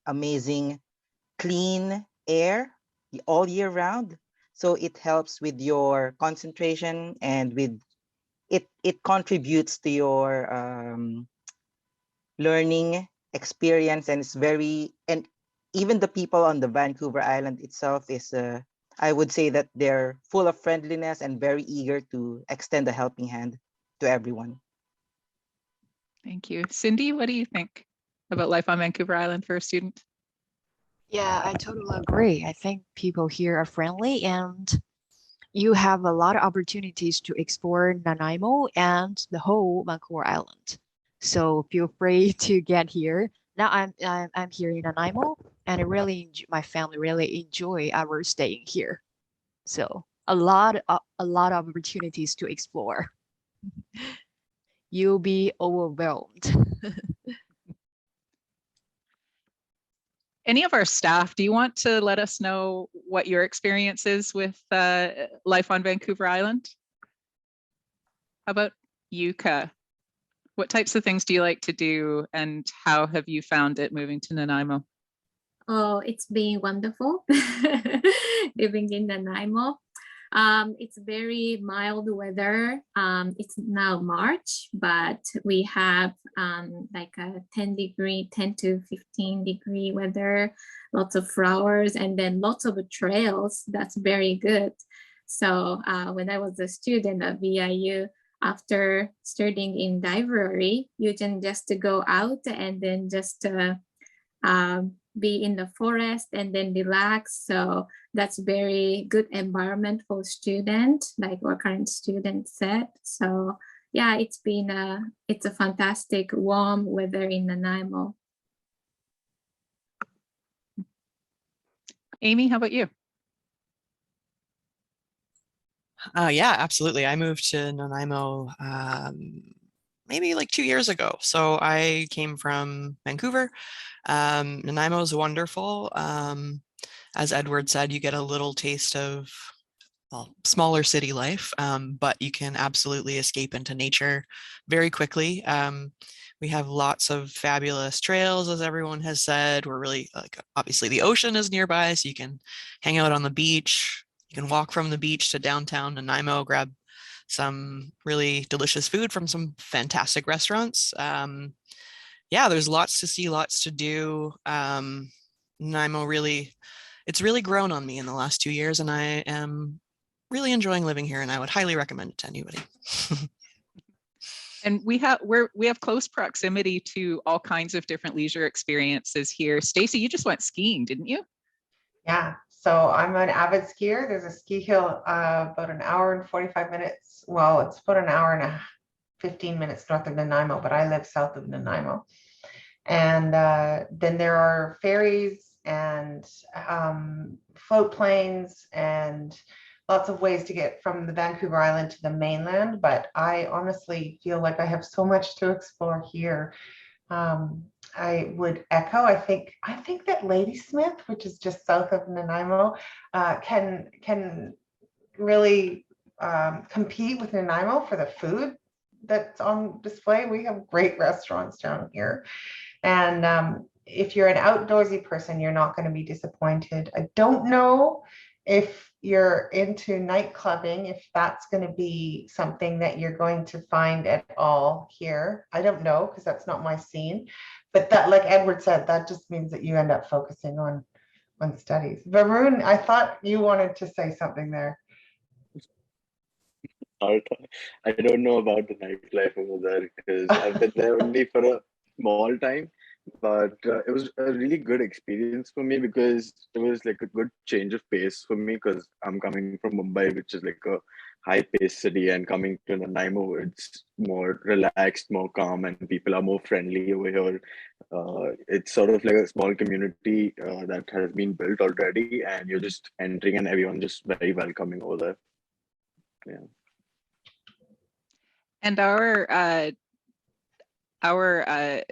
amazing clean air all year round. So it helps with your concentration and with it contributes to your learning experience, and it's and even the people on the Vancouver Island itself is I would say that they're full of friendliness and very eager to extend a helping hand to everyone. Thank you. Cindy, what do you think about life on Vancouver Island for a student? Yeah, I totally agree. I think people here are friendly and you have a lot of opportunities to explore Nanaimo and the whole Vancouver Island. So feel free to get here. Now I'm here in Nanaimo, and my family really enjoy our staying here. So a lot of opportunities to explore. You'll be overwhelmed. Any of our staff, do you want to let us know what your experience is with life on Vancouver Island? How about Yuka? What types of things do you like to do, and how have you found it moving to Nanaimo? Oh, it's been wonderful living in Nanaimo. It's very mild weather. It's now March, but we have like a 10 to 15 degree weather, lots of flowers, and then lots of trails. That's very good. So when I was a student at VIU, after studying in library, you can just go out and then just be in the forest and then relax. So that's very good environment for students, like our current student said. So yeah, it's a fantastic warm weather in Nanaimo. Amy, how about you? Yeah, absolutely. I moved to Nanaimo maybe like 2 years ago. So I came from Vancouver. Nanaimo is wonderful. As Edward said, you get a little taste of, well, smaller city life, but you can absolutely escape into nature very quickly. We have lots of fabulous trails, as everyone has said. We're really, like, obviously the ocean is nearby, so you can hang out on the beach. You can walk from the beach to downtown Nanaimo, grab some really delicious food from some fantastic restaurants. Yeah, there's lots to see, lots to do. Nanaimo it's really grown on me in the last 2 years, and I am really enjoying living here, and I would highly recommend it to anybody. And we have close proximity to all kinds of different leisure experiences here. Stacie, you just went skiing, didn't you? Yeah, so I'm an avid skier. There's a ski hill about an hour and 45 minutes. Well, it's about an hour and 15 minutes north of Nanaimo, but I live south of Nanaimo. And then there are ferries and float planes and lots of ways to get from the Vancouver Island to the mainland. But I honestly feel like I have so much to explore here. I would echo, I think that Ladysmith, which is just south of Nanaimo, can really compete with Nanaimo for the food that's on display. We have great restaurants down here. And if you're an outdoorsy person, you're not going to be disappointed. I don't know if you're into night clubbing, if that's going to be something that you're going to find at all here. I don't know, because that's not my scene. But that, like Edward said, that just means that you end up focusing on studies. Varun, I thought you wanted to say something there. I don't know about the nightlife over there, because I've been there only for a small time. But it was a really good experience for me, because it was like a good change of pace for me, because I'm coming from Mumbai, which is like a high-paced city, and coming to Nanaimo, it's more relaxed, more calm, and people are more friendly over here. It's sort of like a small community that has been built already, and you're just entering, and everyone just very welcoming over there. Yeah. And our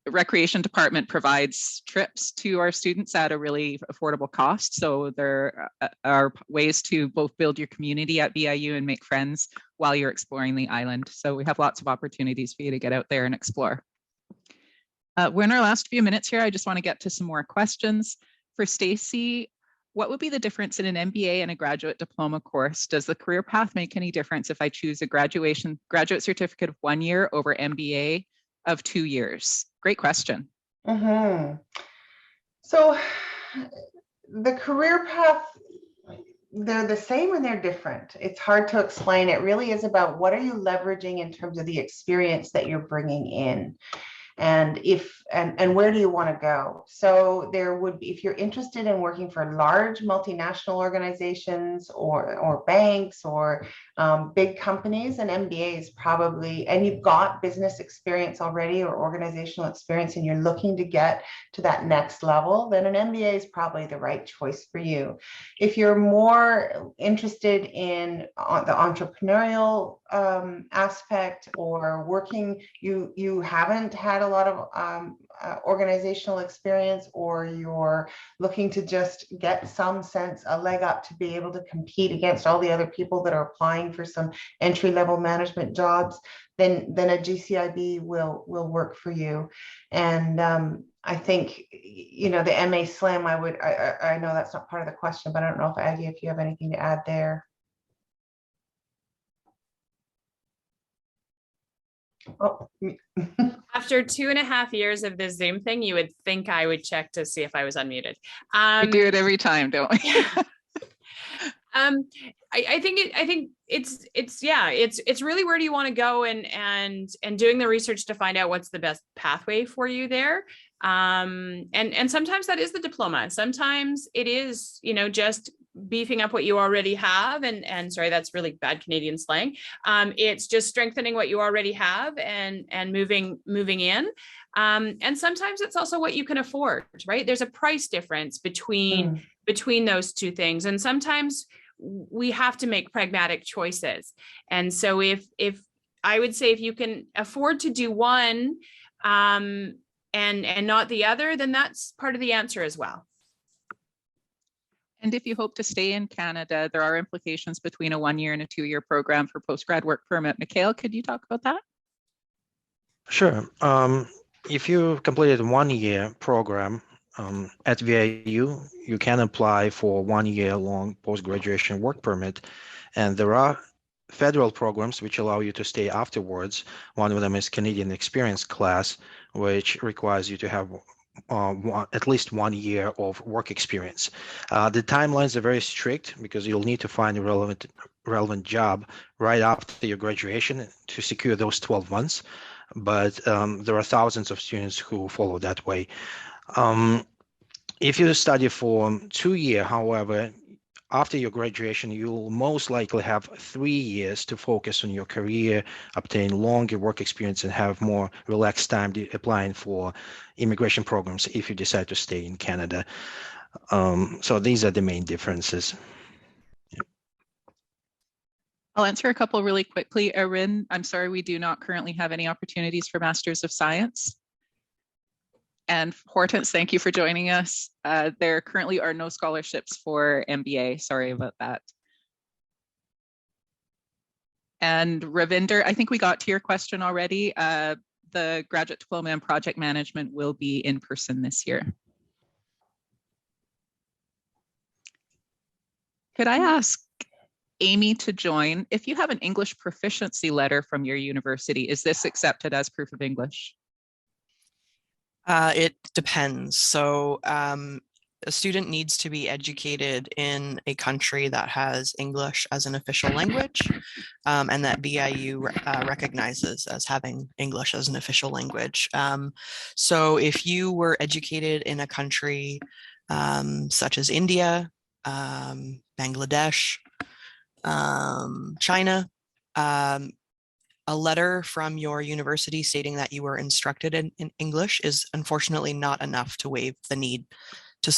recreation department provides trips to our students at a really affordable cost. So there are ways to both build your community at VIU and make friends while you're exploring the island. So we have lots of opportunities for you to get out there and explore. We're in our last few minutes here. I just want to get to some more questions. For Stacie, what would be the difference in an MBA and a graduate diploma course? Does the career path make any difference if I choose a graduate certificate of 1 year over MBA of 2 years? Great question. So the career path, they're the same and they're different. It's hard to explain. It really is about what are you leveraging in terms of the experience that you're bringing in. And where do you want to go? So there would be, if you're interested in working for large multinational organizations or banks or big companies, an MBA is probably, and you've got business experience already or organizational experience, and you're looking to get to that next level, then an MBA is probably the right choice for you. If you're more interested in the entrepreneurial aspect, or working, you haven't had a lot of organizational experience, or you're looking to just get some sense, a leg up to be able to compete against all the other people that are applying for some entry-level management jobs, then a GCIB will work for you. And I think, you know, the MASLM, I know that's not part of the question, but I don't know if Aggie, if you have anything to add there. Oh. After 2.5 years of this Zoom thing, you would think I would check to see if I was unmuted. We do it every time, don't we? I think it's really where do you want to go, and doing the research to find out what's the best pathway for you there. And sometimes that is the diploma. Sometimes it is, just beefing up what you already have, and sorry, that's really bad Canadian slang. It's just strengthening what you already have and moving in. And sometimes it's also what you can afford, right? There's a price difference between those two things. And sometimes we have to make pragmatic choices. And so if I would say, if you can afford to do one and not the other, then that's part of the answer as well. And if you hope to stay in Canada, there are implications between a 1-year and a 2-year program for postgrad work permit. Mikhail, could you talk about that? Sure. If you completed a 1-year program at VIU, you can apply for 1-year-long post-graduation work permit, and there are federal programs which allow you to stay afterwards. One of them is Canadian Experience Class, which requires you to have at least 1 year of work experience. The timelines are very strict because you'll need to find a relevant job right after your graduation to secure those 12 months. But there are thousands of students who follow that way. If you study for 2 years, however, after your graduation, you'll most likely have 3 years to focus on your career, obtain longer work experience, and have more relaxed time applying for immigration programs if you decide to stay in Canada. So these are the main differences. I'll answer a couple really quickly. Erin, I'm sorry, we do not currently have any opportunities for Masters of Science. And Hortense, thank you for joining us. There currently are no scholarships for MBA. Sorry about that. And Ravinder, I think we got to your question already. The graduate diploma in project management will be in person this year. Could I ask Amy to join? If you have an English proficiency letter from your university, is this accepted as proof of English? It depends. So a student needs to be educated in a country that has English as an official language, and that VIU recognizes as having English as an official language. So if you were educated in a country such as India, Bangladesh, China, a letter from your university stating that you were instructed in English is unfortunately not enough to waive the need to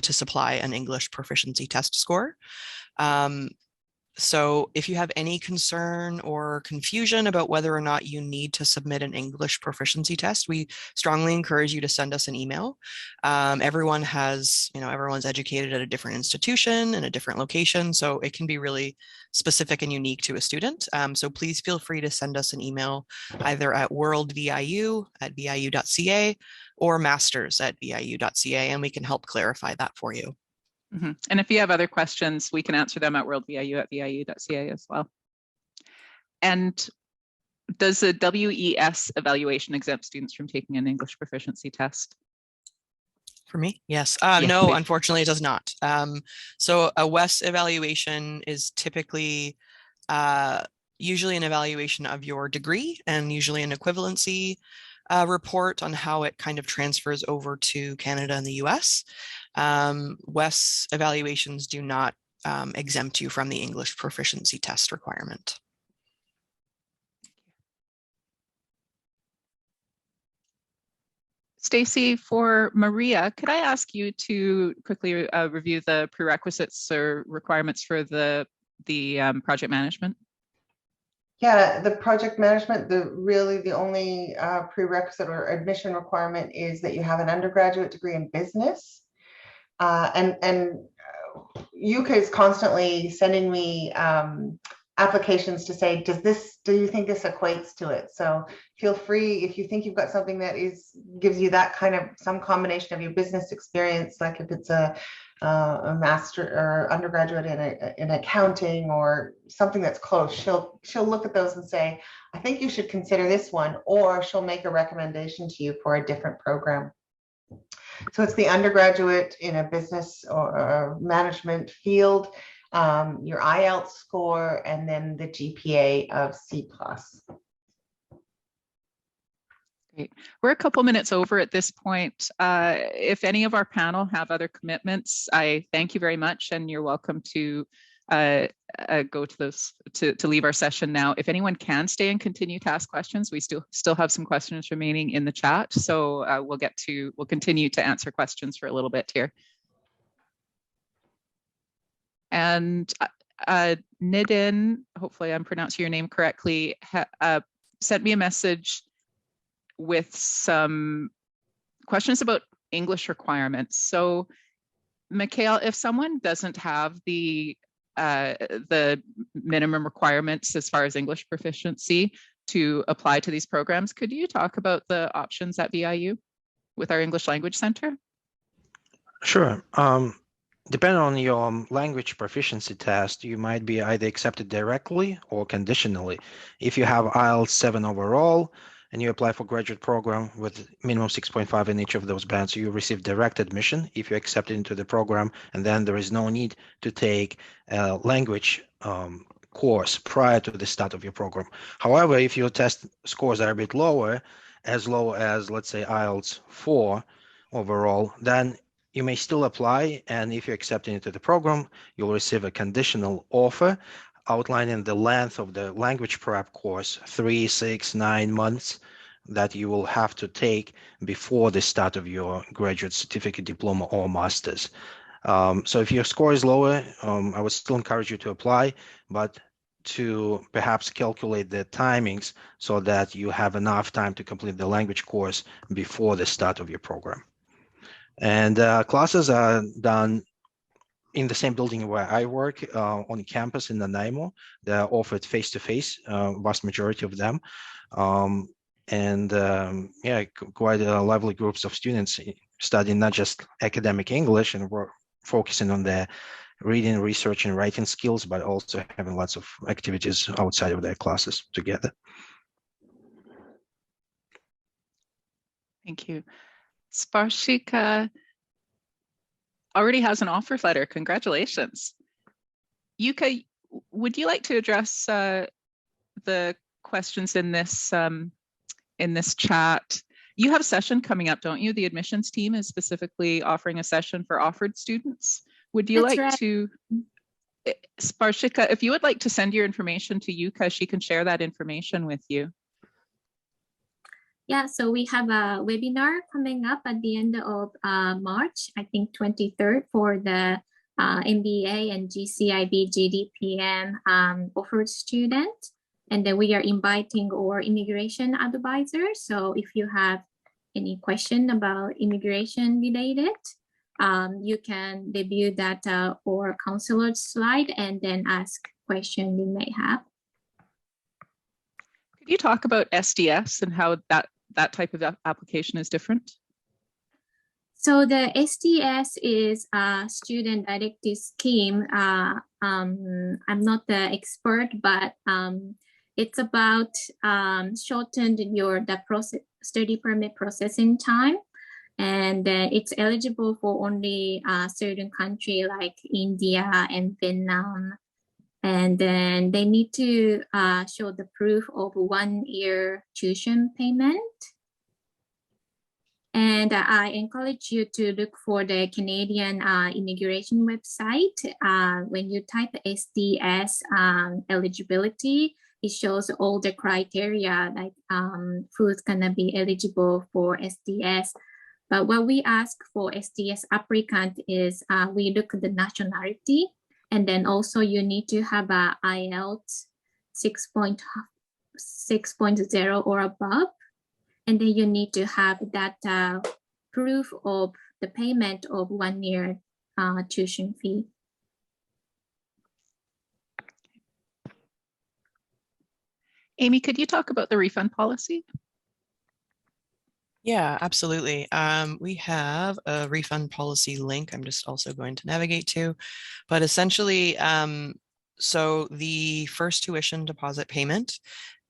supply an English proficiency test score. So if you have any concern or confusion about whether or not you need to submit an English proficiency test, we strongly encourage you to send us an email. Everyone has, everyone's educated at a different institution in a different location, so it can be really specific and unique to a student. So please feel free to send us an email either at worldviu@viu.ca or masters@viu.ca, and we can help clarify that for you. Mm-hmm. And if you have other questions, we can answer them at worldviu@viu.ca as well. And does the WES evaluation exempt students from taking an English proficiency test? For me, yes. Yes, no, please. Unfortunately, it does not. So a WES evaluation is typically usually an evaluation of your degree and usually an equivalency report on how it kind of transfers over to Canada and the US. WES evaluations do not exempt you from the English proficiency test requirement. Stacie, for Maria, could I ask you to quickly review the prerequisites or requirements for the project management? Yeah, the project management, the only prerequisite or admission requirement is that you have an undergraduate degree in business. And UK is constantly sending me applications to say, do you think this equates to it? So feel free, if you think you've got something that gives you that kind of some combination of your business experience, like if it's a master or undergraduate in accounting or something that's close, she'll look at those and say, I think you should consider this one, or she'll make a recommendation to you for a different program. So it's the undergraduate in a business or management field. your IELTS score, and then the GPA of C+. Great. We're a couple minutes over at this point. If any of our panel have other commitments, I thank you very much, and you're welcome to go to those to leave our session now. If anyone can stay and continue to ask questions, we still have some questions remaining in the chat, so we'll continue to answer questions for a little bit here. And Nidin, hopefully I'm pronouncing your name correctly, sent me a message with some questions about English requirements. So, Mikhail, if someone doesn't have the minimum requirements as far as English proficiency to apply to these programs, could you talk about the options at VIU with our English Language Center? Sure. Depending on your language proficiency test, you might be either accepted directly or conditionally. If you have IELTS 7 overall, and you apply for graduate program with minimum 6.5 in each of those bands, you receive direct admission if you're accepted into the program, and then there is no need to take a language course prior to the start of your program. However, if your test scores are a bit lower, as low as, let's say, IELTS 4 overall, then you may still apply, and if you're accepted into the program, you'll receive a conditional offer outlining the length of the language prep course, 3, 6, 9 months, that you will have to take before the start of your graduate certificate, diploma, or master's. So if your score is lower, I would still encourage you to apply, but to perhaps calculate the timings so that you have enough time to complete the language course before the start of your program. And classes are done in the same building where I work, on campus in Nanaimo. They're offered face-to-face, vast majority of them. Yeah, quite lively groups of students studying not just academic English and we're focusing on their reading, research, and writing skills, but also having lots of activities outside of their classes together. Thank you. Sparshika already has an offer letter. Congratulations. Yuka, would you like to address the questions in this chat? You have a session coming up, don't you? The admissions team is specifically offering a session for offered students. Would you like to, Sparshika, if you would like to send your information to Yuka, she can share that information with you. Yeah, so we have a webinar coming up at the end of March, I think 23rd, for the MBA and GCIB GDPM offered student. And then we are inviting our immigration advisors. So if you have any question about immigration related, you can review that or counselor slide and then ask question you may have. Could you talk about SDS and how that type of application is different? So the SDS is a student directed scheme. I'm not the expert, but it's about shortened the study permit processing time, and it's eligible for only certain country like India and Vietnam. And then they need to show the proof of 1 year tuition payment. And I encourage you to look for the Canadian immigration website. When you type SDS eligibility, it shows all the criteria, like who's gonna be eligible for SDS. But what we ask for SDS applicant is we look at the nationality, and then also you need to have a IELTS 6.0 or above. And then you need to have that proof of the payment of 1 year tuition fee. Amy, could you talk about the refund policy? Yeah, absolutely. We have a refund policy link I'm just also going to navigate to, but essentially, so the first tuition deposit payment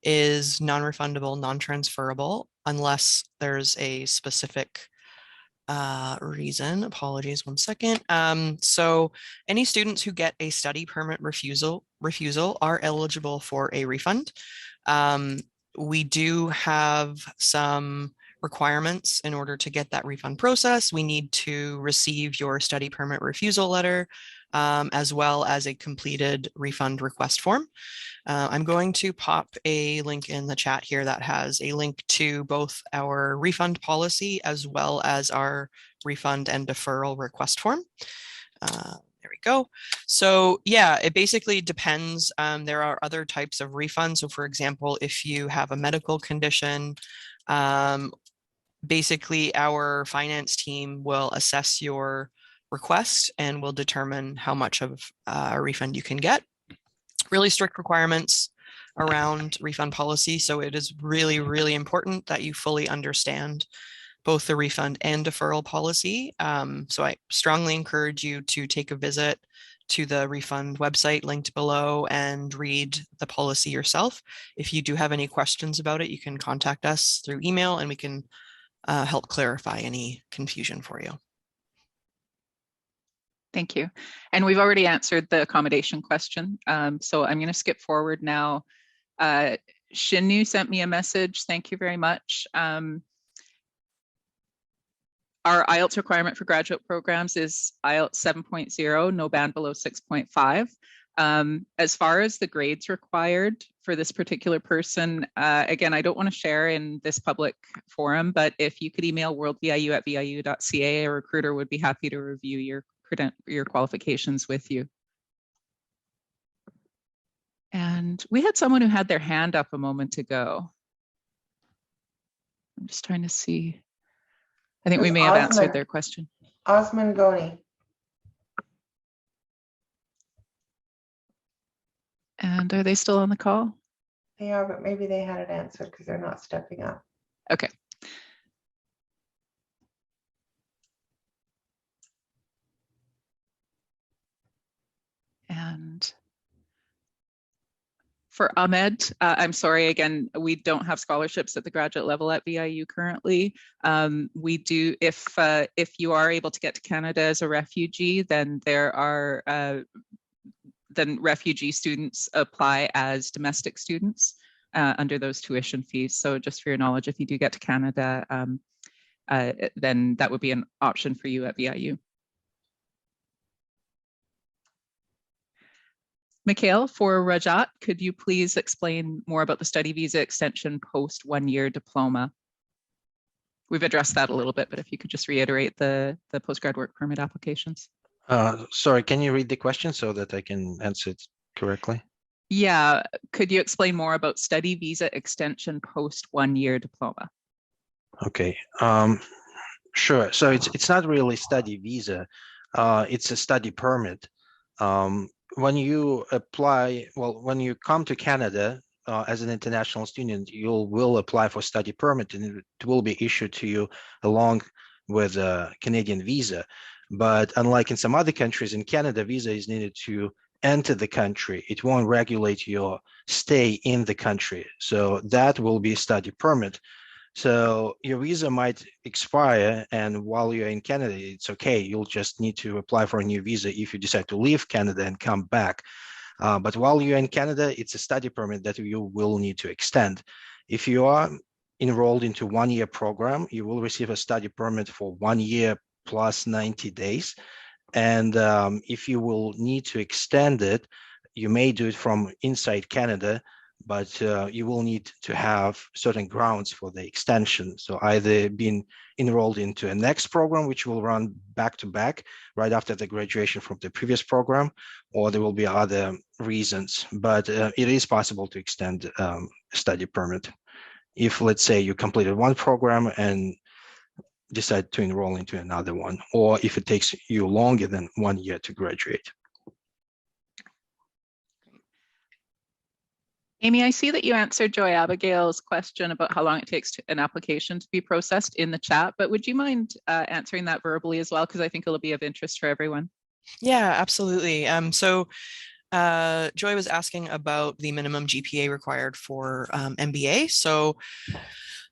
is non-refundable, non-transferable, unless there's a specific reason. Apologies, one second. So any students who get a study permit refusal are eligible for a refund. We do have some requirements in order to get that refund process. We need to receive your study permit refusal letter, as well as a completed refund request form. I'm going to pop a link in the chat here that has a link to both our refund policy as well as our refund and deferral request form. There we go. So yeah, it basically depends. There are other types of refunds. So for example, if you have a medical condition, basically our finance team will assess your request and will determine how much of a refund you can get. Really strict requirements around refund policy. So it is really, really important that you fully understand both the refund and deferral policy. So I strongly encourage you to take a visit to the refund website linked below and read the policy yourself. If you do have any questions about it, you can contact us through email and we can help clarify any confusion for you. Thank you. And we've already answered the accommodation question. So I'm going to skip forward now. Shinu sent me a message. Thank you very much. Our IELTS requirement for graduate programs is IELTS 7.0, no band below 6.5. As far as the grades required for this particular person, again, I don't want to share in this public forum, but if you could email worldviu@viu.ca, a recruiter would be happy to review your qualifications with you. And we had someone who had their hand up a moment ago. I'm just trying to see. I think we may have answered their question. Osman Goni. And are they still on the call? They are, but maybe they had it answered because they're not stepping up. Okay. And for Ahmed, I'm sorry, again, we don't have scholarships at the graduate level at VIU currently. We do, if you are able to get to Canada as a refugee, then there are, then refugee students apply as domestic students under those tuition fees. So just for your knowledge, if you do get to Canada, then that would be an option for you at VIU. Mikhail, for Rajat, could you please explain more about the study visa extension post 1-year diploma? We've addressed that a little bit, but if you could just reiterate the postgrad work permit applications. Sorry, can you read the question so that I can answer it correctly? Yeah, could you explain more about study visa extension post 1-year diploma? Okay, sure. So it's not really study visa, it's a study permit. When you apply, well, when you come to Canada as an international student, you will apply for study permit and it will be issued to you along with a Canadian visa. But unlike in some other countries, in Canada, visa is needed to enter the country. It won't regulate your stay in the country. So that will be a study permit. So your visa might expire, and while you're in Canada, it's okay. You'll just need to apply for a new visa if you decide to leave Canada and come back. But while you're in Canada, it's a study permit that you will need to extend. If you are enrolled into 1-year program, you will receive a study permit for 1 year plus 90 days. And if you will need to extend it, you may do it from inside Canada, but you will need to have certain grounds for the extension. So either being enrolled into a next program, which will run back to back right after the graduation from the previous program, or there will be other reasons. But it is possible to extend study permit if, let's say, you completed one program and decide to enroll into another one, or if it takes you longer than 1 year to graduate. Amy, I see that you answered Joy Abigail's question about how long it takes an application to be processed in the chat, but would you mind answering that verbally as well? Because I think it'll be of interest for everyone. Yeah, absolutely. So Joy was asking about the minimum GPA required for MBA. So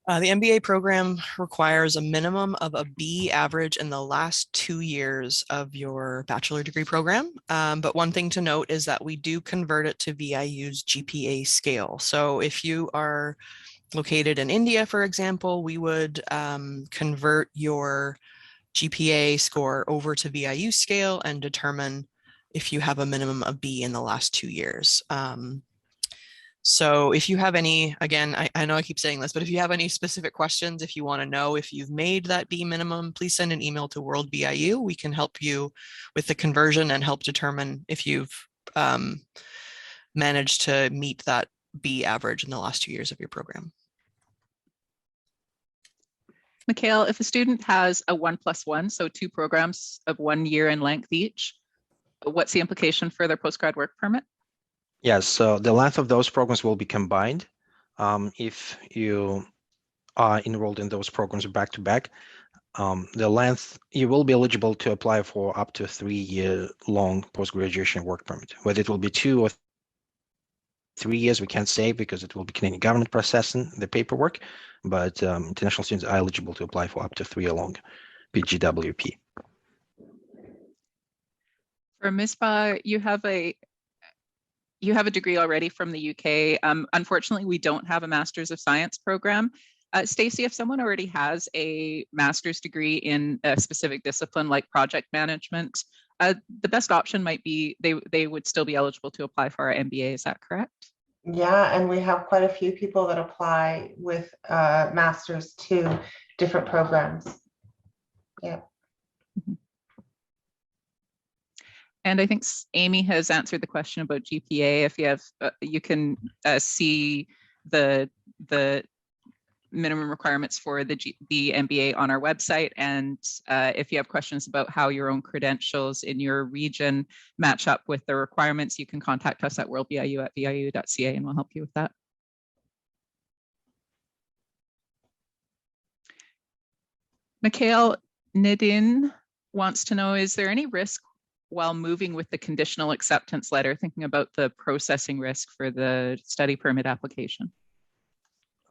The MBA program requires a minimum of a B average in the last 2 years of your bachelor degree program. But one thing to note is that we do convert it to VIU's GPA scale. So if you are located in India, for example, we would convert your GPA score over to VIU scale and determine if you have a minimum of B in the last 2 years. So if you have any, again, I know I keep saying this, but if you have any specific questions, if you want to know if you've made that B minimum, please send an email to World VIU. We can help you with the conversion and help determine if you've managed to meet that B average in the last 2 years of your program. Mikhail, if a student has a 1+1, so 2 programs of 1 year in length each, what's the implication for their postgrad work permit? Yes, so the length of those programs will be combined. If you are enrolled in those programs back to back, the length, you will be eligible to apply for up to a 3-year-long post-graduation work permit. Whether it will be 2 or 3 years, we can't say because it will be Canadian government processing the paperwork, but international students are eligible to apply for up to 3-year-long PGWP. For Misbah, you have a degree already from the UK. Unfortunately, we don't have a Master's of Science program. Stacie, if someone already has a master's degree in a specific discipline like project management, the best option might be they would still be eligible to apply for our MBA. Is that correct? Yeah, and we have quite a few people that apply with masters to different programs. Yeah. And I think Amy has answered the question about GPA. If you have, you can see the minimum requirements for the MBA on our website. And if you have questions about how your own credentials in your region match up with the requirements, you can contact us at worldviu@viu.ca and we'll help you with that. Mikhail, Nadine wants to know, is there any risk while moving with the conditional acceptance letter, thinking about the processing risk for the study permit application?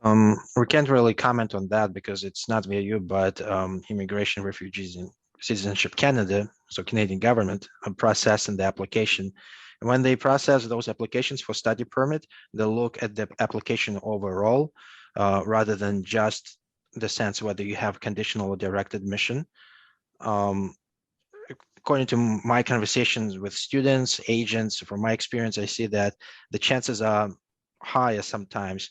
We can't really comment on that because it's not VIU, but Immigration, Refugees and Citizenship Canada, so Canadian government, are processing the application. And when they process those applications for study permit, they look at the application overall rather than just the sense whether you have conditional or direct admission. According to my conversations with students, agents, from my experience, I see that the chances are higher sometimes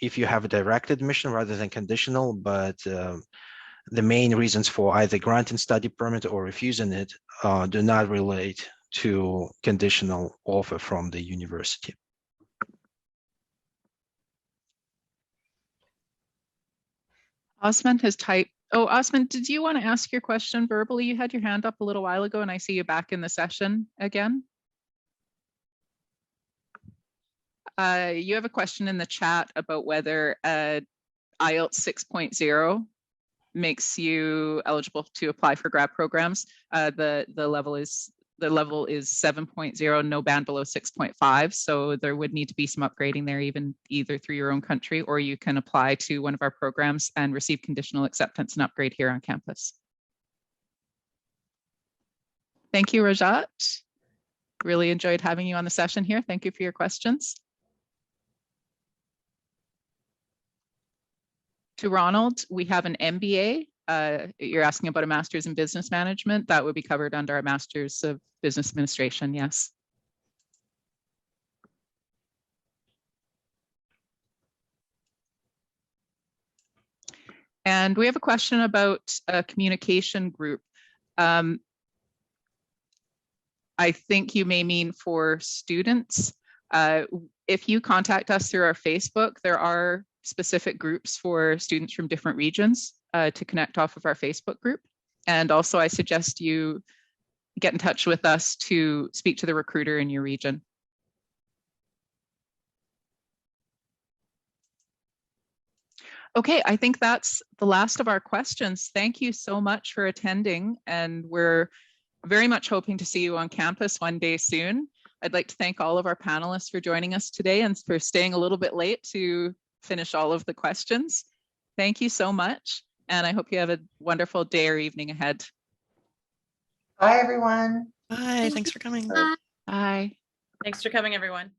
if you have a direct admission rather than conditional, but the main reasons for either granting study permit or refusing it do not relate to conditional offer from the university. Osman has typed. Oh, Osman, did you want to ask your question verbally? You had your hand up a little while ago and I see you back in the session again. You have a question in the chat about whether IELTS 6.0 makes you eligible to apply for grad programs. The level is 7.0, no band below 6.5. So there would need to be some upgrading there, either through your own country, or you can apply to one of our programs and receive conditional acceptance and upgrade here on campus. Thank you, Rajat. Really enjoyed having you on the session here. Thank you for your questions. To Ronald, we have an MBA. You're asking about a master's in business management. That would be covered under our master's of business administration, yes. And we have a question about a communication group. I think you may mean for students. If you contact us through our Facebook, there are specific groups for students from different regions to connect off of our Facebook group. And also I suggest you get in touch with us to speak to the recruiter in your region. Okay, I think that's the last of our questions. Thank you so much for attending, and we're very much hoping to see you on campus one day soon. I'd like to thank all of our panelists for joining us today and for staying a little bit late to finish all of the questions. Thank you so much. And I hope you have a wonderful day or evening ahead. Bye, everyone. Bye. Thanks for coming. Bye. Thanks for coming, everyone.